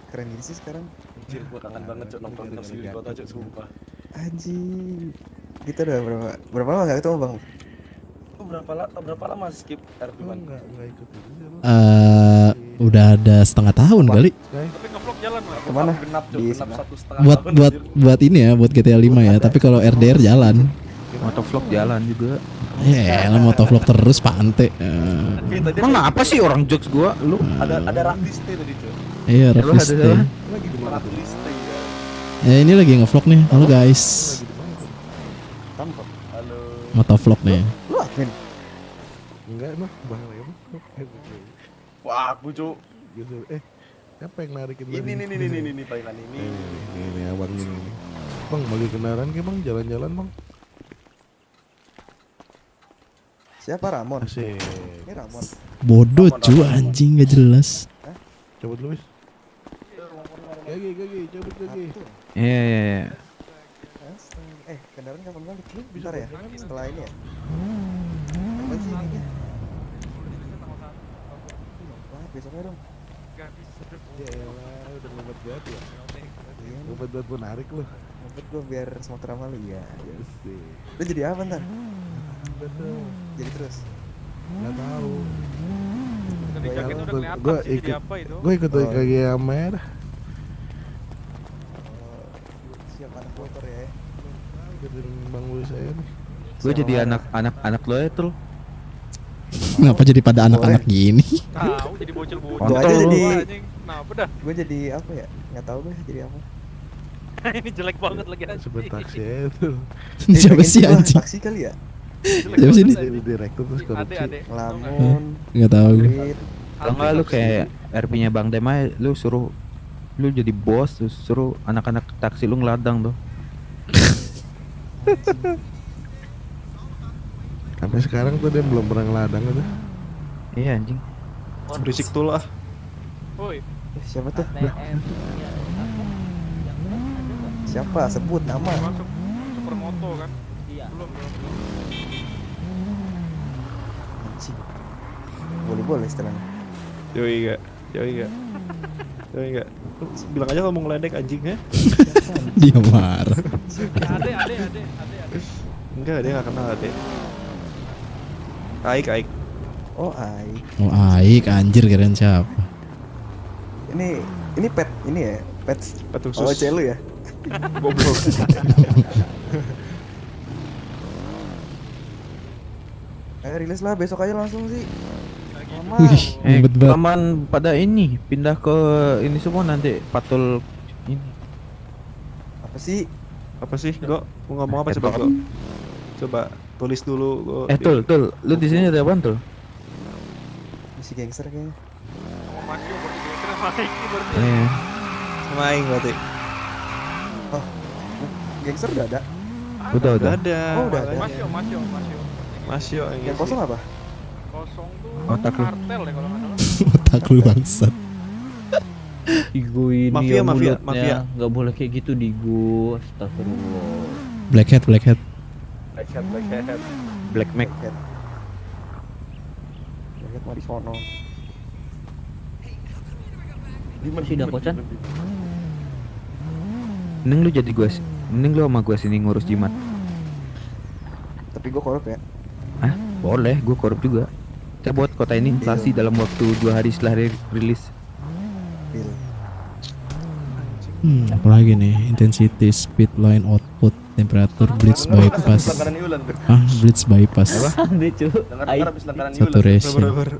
Keren gini sih sekarang. Anjir, gua kangen banget Cok nongkrong di Nasi Kota Cok, sumpah. Anjing. Kita udah berapa lama gak ketemu bang? Lu berapa lama skip RP Man? Enggak ikut itu sih lu. Udah ada setengah tahun kali. Sky. Tapi ngevlog jalan lah. Kemana? Genap Cok, Di genap sebelah. 1,5 Buat tahun, buat anjir. buat ini ya, buat GTA 5 ya. Tapi kalau RDR jalan. Motovlog jalan juga. Ya, lah motovlog terus pantai. Kita dia Emang apa sih orang jokes gua? Lu ada Rakliste tadi Cok. Iya, Lu ada Rafiste. apa? Lagi di mana tuh? Rakliste ya. Ya ini lagi ngevlog nih. Halo guys. Lagi di mana tuh? Tampak. Halo. Motovlog nih. Lu admin? Enggak emang bang lagi apa? Wah, aku Cok. Gitu. Siapa yang narikin Ini tadi? mainan ini. Ini abang ini. Bang bagi kendaraan ke bang jalan-jalan bang. Siapa Ramon? Asik. Ini Ramon. Bodoh cu anjing gak jelas. Cabut Luis. Gagi cabut gagi. Satu. iya. Kendaraan kapan balik? Lu bentar ya? Setelah ini ya? Kapan sih ini? Banget besoknya dong. Ya elah udah ngebet banget ya. Iya nih. Ngebet banget gua narik lu. Ngumpet gua biar Sumatera malu ya. Asik. Lu jadi apa ntar? Betul. Jadi terus? Nggak tahu. Dari jaket udah kelihatan Gua sih jadi ikut- apa itu. Gue ikut Oh. KG sama dah. Siap anak motor ya. Ikutin bang Luis saya nih. Gue jadi anak lo ya tuh. Ngapa jadi pada anak-anak gini? Tahu jadi bocil-bocil. Gua aja Kontol lu. jadi- Anjing. Nah, udah. Gue jadi apa ya? Nggak tahu gue jadi apa. Ini jelek banget lagi anjing. Sebut taksi aja tuh. Siapa sih Gua anjing? Taksi kali ya? Jelek Siapa sih ini? banget, Jadi anjing. direktur terus korupsi. Ade. Ngelamun. Nggak tahu gue. Duit. Kalau nggak lu kayak RP-nya Bang Dem aja, lu suruh Lu jadi bos terus suruh anak-anak taksi lu ngeladang tuh. Sampai sekarang tuh dia belum pernah ngeladang itu. Iya anjing. Berisik tuh lah. Woi, Siapa tuh? ATM ya, apa? Yang ada nggak? Siapa? Sebut nama. masuk supermoto kan? Iya. Belum. Anjing. Boleh setelah. Yoi gak? Bilang aja kalau mau ngeledek anjing ya. Dia marah. Ade. Enggak, dia gak kenal Ade. Aik. Oh, ai. Oh Aik anjir keren siapa? Ini pet ini ya, pet. Pet khusus. Oh, celu ya. Goblok. Ayo rilis lah besok aja langsung sih. Lama. Wih, ribet banget. Kelamaan pada ini pindah ke ini semua nanti patul ini. Apa sih? Apa sih, Go? Mau ngomong apa coba, Go? Coba tulis dulu, Go. Tul, lu di sini ada apaan tuh? Masih gangster kayaknya. Sama Masio berarti kira-kira Mikey berarti. Sama Aing berarti. Gangster udah ada. Udah. Ada. Oh, udah ada. makanya. Masio yang Yang kosong apa? Kosong tuh Otak lu. kartel ya kalau nggak salah. Otak lu bangsat. Digo ini Mafia, ya mafia, mulutnya mafia. nggak boleh kayak gitu Digo. Astagfirullah. Black hat. Black hat. Black Mac. Lihat mau di sono. Si Dakocan? Mending lu jadi gua mending lu sama gua sini ngurus jimat. Tapi gua korup ya. Ah, boleh, gua korup juga. Kita buat kota ini inflasi dalam waktu 2 hari setelah rilis. Deal. Apalagi nih intensity, speed, line output, temperatur, blitz bypass. Blitz bypass. Dia cu. Ai. Saturation. Bener.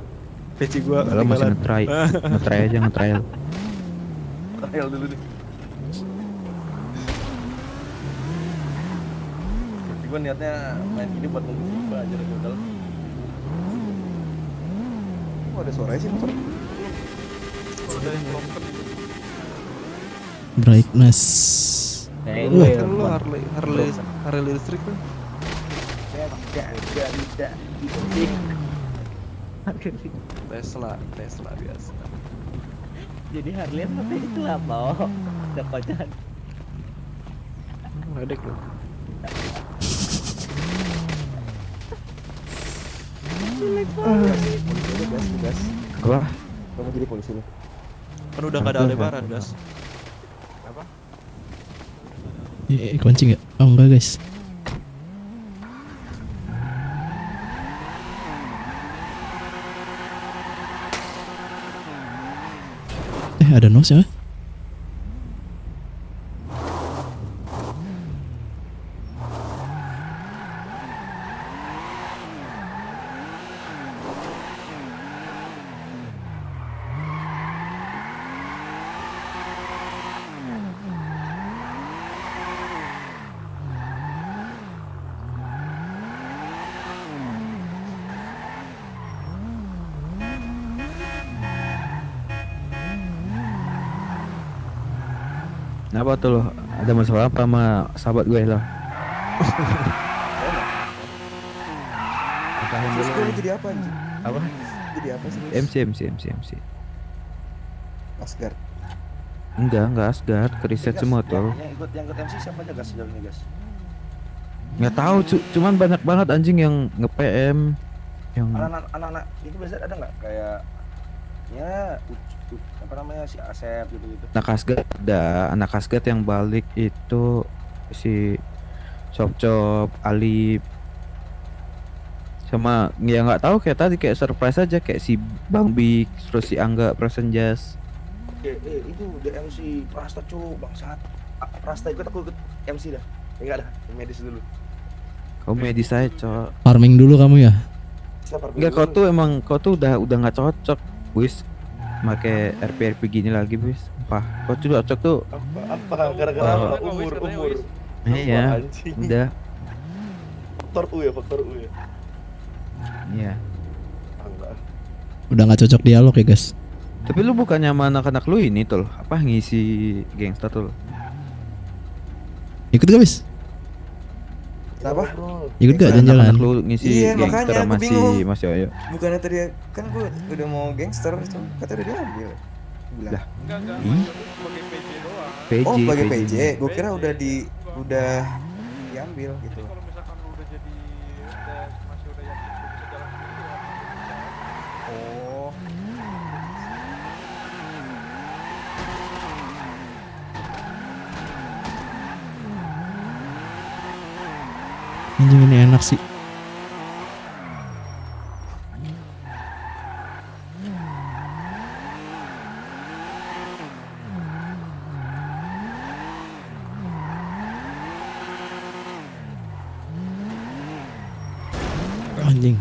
Peci gua Kalau masih ngetry aja ngetrial. Trial dulu nih. Gue niatnya main ini buat nunggu FIFA aja lagi udah. Oh, ada suaranya sih motor. Brightness. Kayak gue ya. Kan lu Harley listrik tuh. Tesla biasa. Jadi Harley apa itu apa? Oh, Dakocan. Ledek lu. Gas. Apa? Kamu jadi polisi lu. Kan udah gak ada Aldebaran, guys. Kunci nggak? Oh enggak guys. Ada nos ya? Kenapa tuh lo? Ada masalah apa sama sahabat gue lo? Terus gue jadi apa anjing? Apa? Jadi apa sih? MC. Asgard. Enggak Asgard, keriset semua tuh. Yang ikut MC siapa aja gas sejauh ini gas? Nggak tahu, cuman banyak banget anjing yang nge-PM yang Anak-anak itu biasanya ada nggak kayak ya apa namanya si Asep gitu-gitu. anak Asgard yang balik itu si Chop Alip sama ya nggak tahu kayak tadi kayak surprise aja kayak si Bang Big terus si Angga Prasenjas. Itu udah MC Prasta cu bangsat. Prasta ikut aku ikut MC dah. Enggak dah, medis dulu. Kau medis saya cok. Farming dulu kamu ya? Enggak kau tuh udah nggak cocok, wis. Make RP gini lagi, wis. Apa? Kau tuh cocok tuh. Apa gara-gara umur. Iya. Udah. Faktor U ya. Iya. Udah nggak cocok dialog ya guys? Tapi lu bukannya sama anak-anak lu ini tuh apa ngisi gangsta tuh? Ikut gak bis? Kenapa? Ikut gak Anak-anak jalan-jalan? lu ngisi Iya, gangster makanya sama aku bingung. Mas Yoyo. Bukannya tadi kan gue udah mau gangster itu katanya udah diambil. Bilang. Lah. Enggak, Ih. sebagai PJ doang. PJ, Oh, sebagai PJ. PJ. Gue kira udah diambil gitu. Kalau misalkan lu udah jadi masih udah yakin lu bisa jalan sendiri ya. Oh. Anjing ini enak sih. Anjing.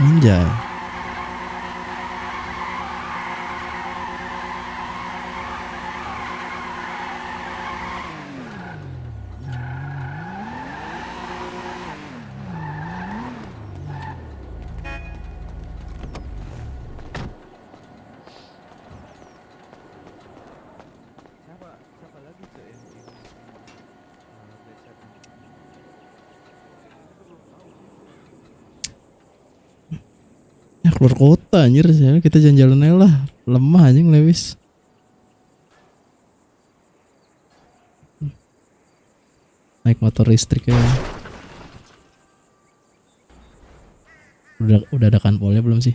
Anjay. Siapa lagi tuh yang ini? Ya keluar kota anjir, ya kita jalan-jalan aja lah. Lemah anjing Lewis. Naik motor listrik ya. Udah ada kanpolnya belum sih?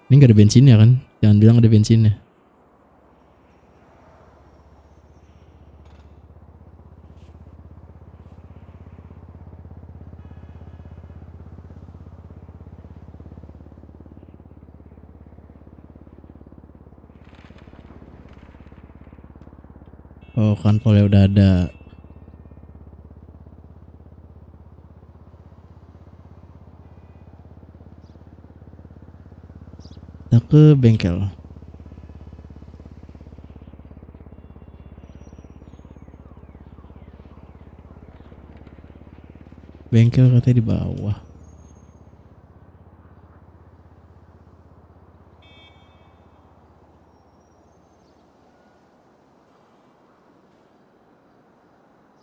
Ini gak ada bensinnya kan? Jangan bilang ada bensinnya. Oh kan polnya udah ada. Kita ke bengkel. Bengkel katanya di bawah.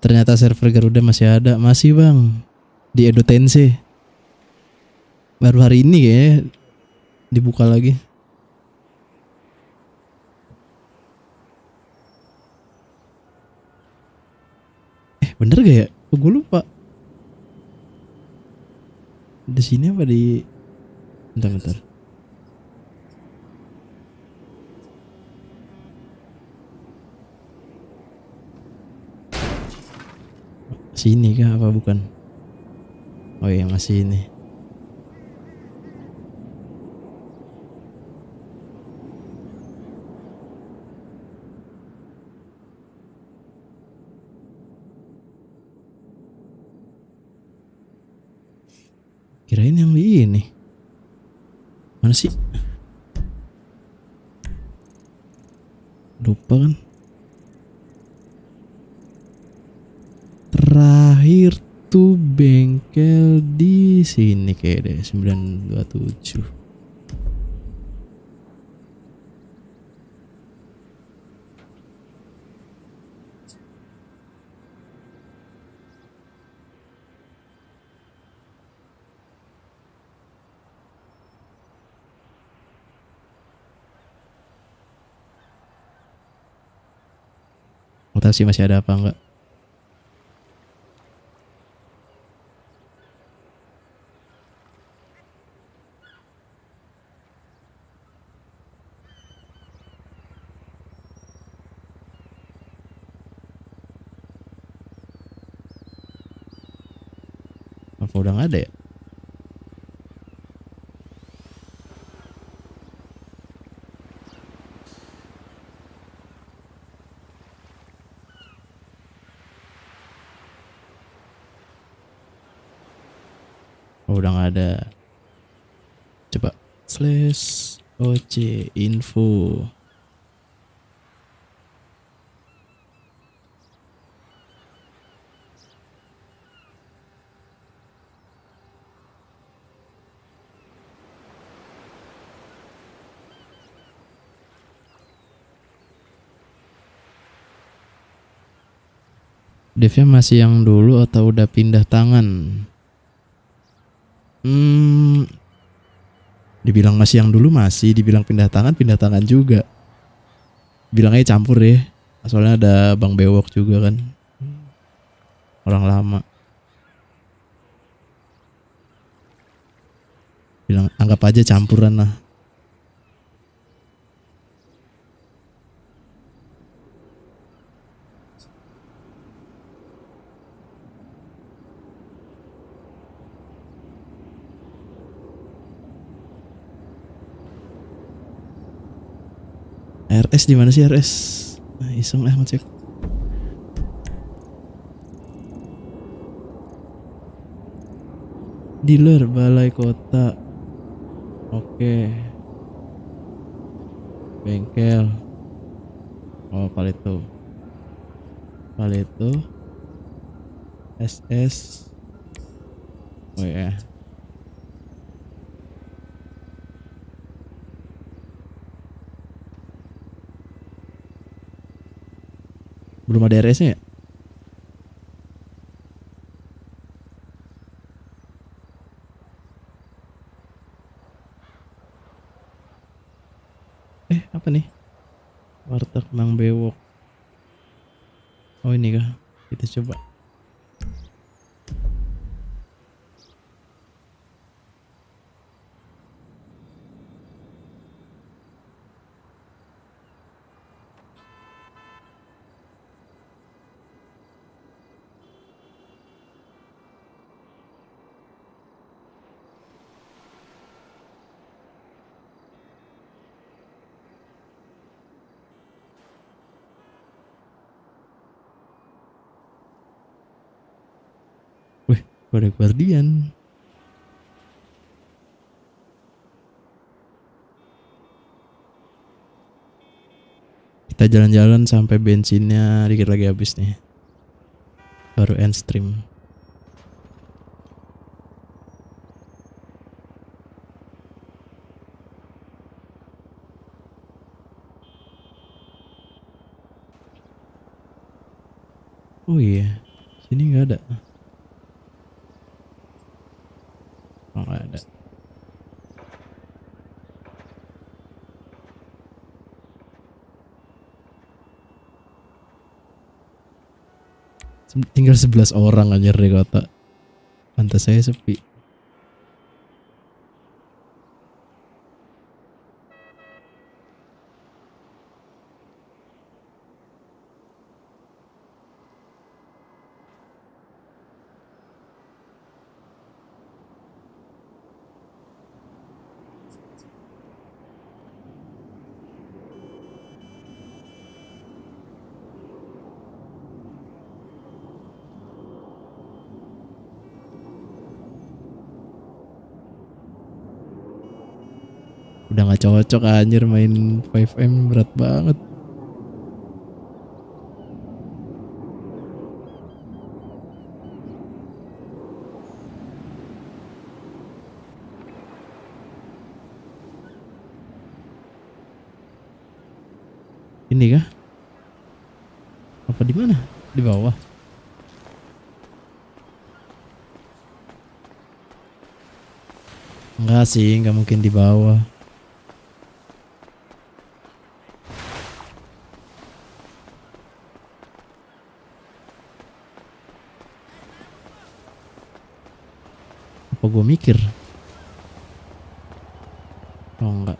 Ternyata server Garuda masih ada. Masih bang. Di Edotense. Baru hari ini kayaknya dibuka lagi. Bener gak ya? Oh, gue lupa. Di sini apa di? Bentar. Sini kah apa bukan? Oh iya masih ini. Kirain yang di ini. mana sih? Lupa kan? Terakhir tuh bengkel di sini kayak deh 927. Mau tahu sih masih ada apa enggak? Apa udah nggak ada ya? Oh, udah nggak ada. Coba slash OC info. Devnya masih yang dulu atau udah pindah tangan? Dibilang masih yang dulu masih, dibilang pindah tangan juga. Bilangnya campur ya. Soalnya ada Bang Bewok juga kan. Orang lama. Bilang anggap aja campuran lah. RS di mana sih RS? Nah, iseng ngecek. Dealer Balai Kota. Oke. Bengkel. Oh, Paleto. SS. Oh ya. Belum ada RS-nya ya? Apa nih? Warteg Mang Bewok. Oh ini kah? Kita coba. Kode Guardian. Kita jalan-jalan sampai bensinnya dikit lagi habis nih. Baru end stream. Oh iya, sini nggak ada. Oh, nggak ada. Tinggal 11 orang aja di kota. Pantas saya sepi. cocok anjir main 5M, berat banget. Ini kah? Apa di mana? Di bawah. Enggak sih, enggak mungkin di bawah. Apa gue mikir? Oh enggak.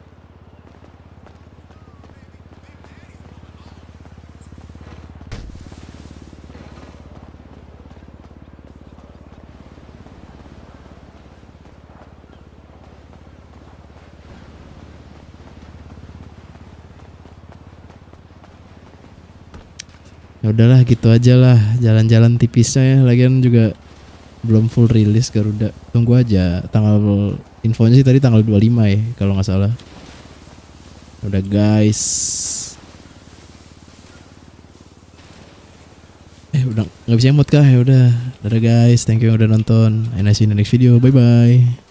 Ya udahlah gitu aja lah, jalan-jalan tipisnya ya, lagian juga belum full rilis Garuda. Tunggu aja tanggal, infonya sih tadi tanggal 25 ya kalau nggak salah. Udah guys. Udah nggak bisa emot kah? Ya udah. Dadah guys, thank you yang udah nonton. And I see you in the next video. Bye bye.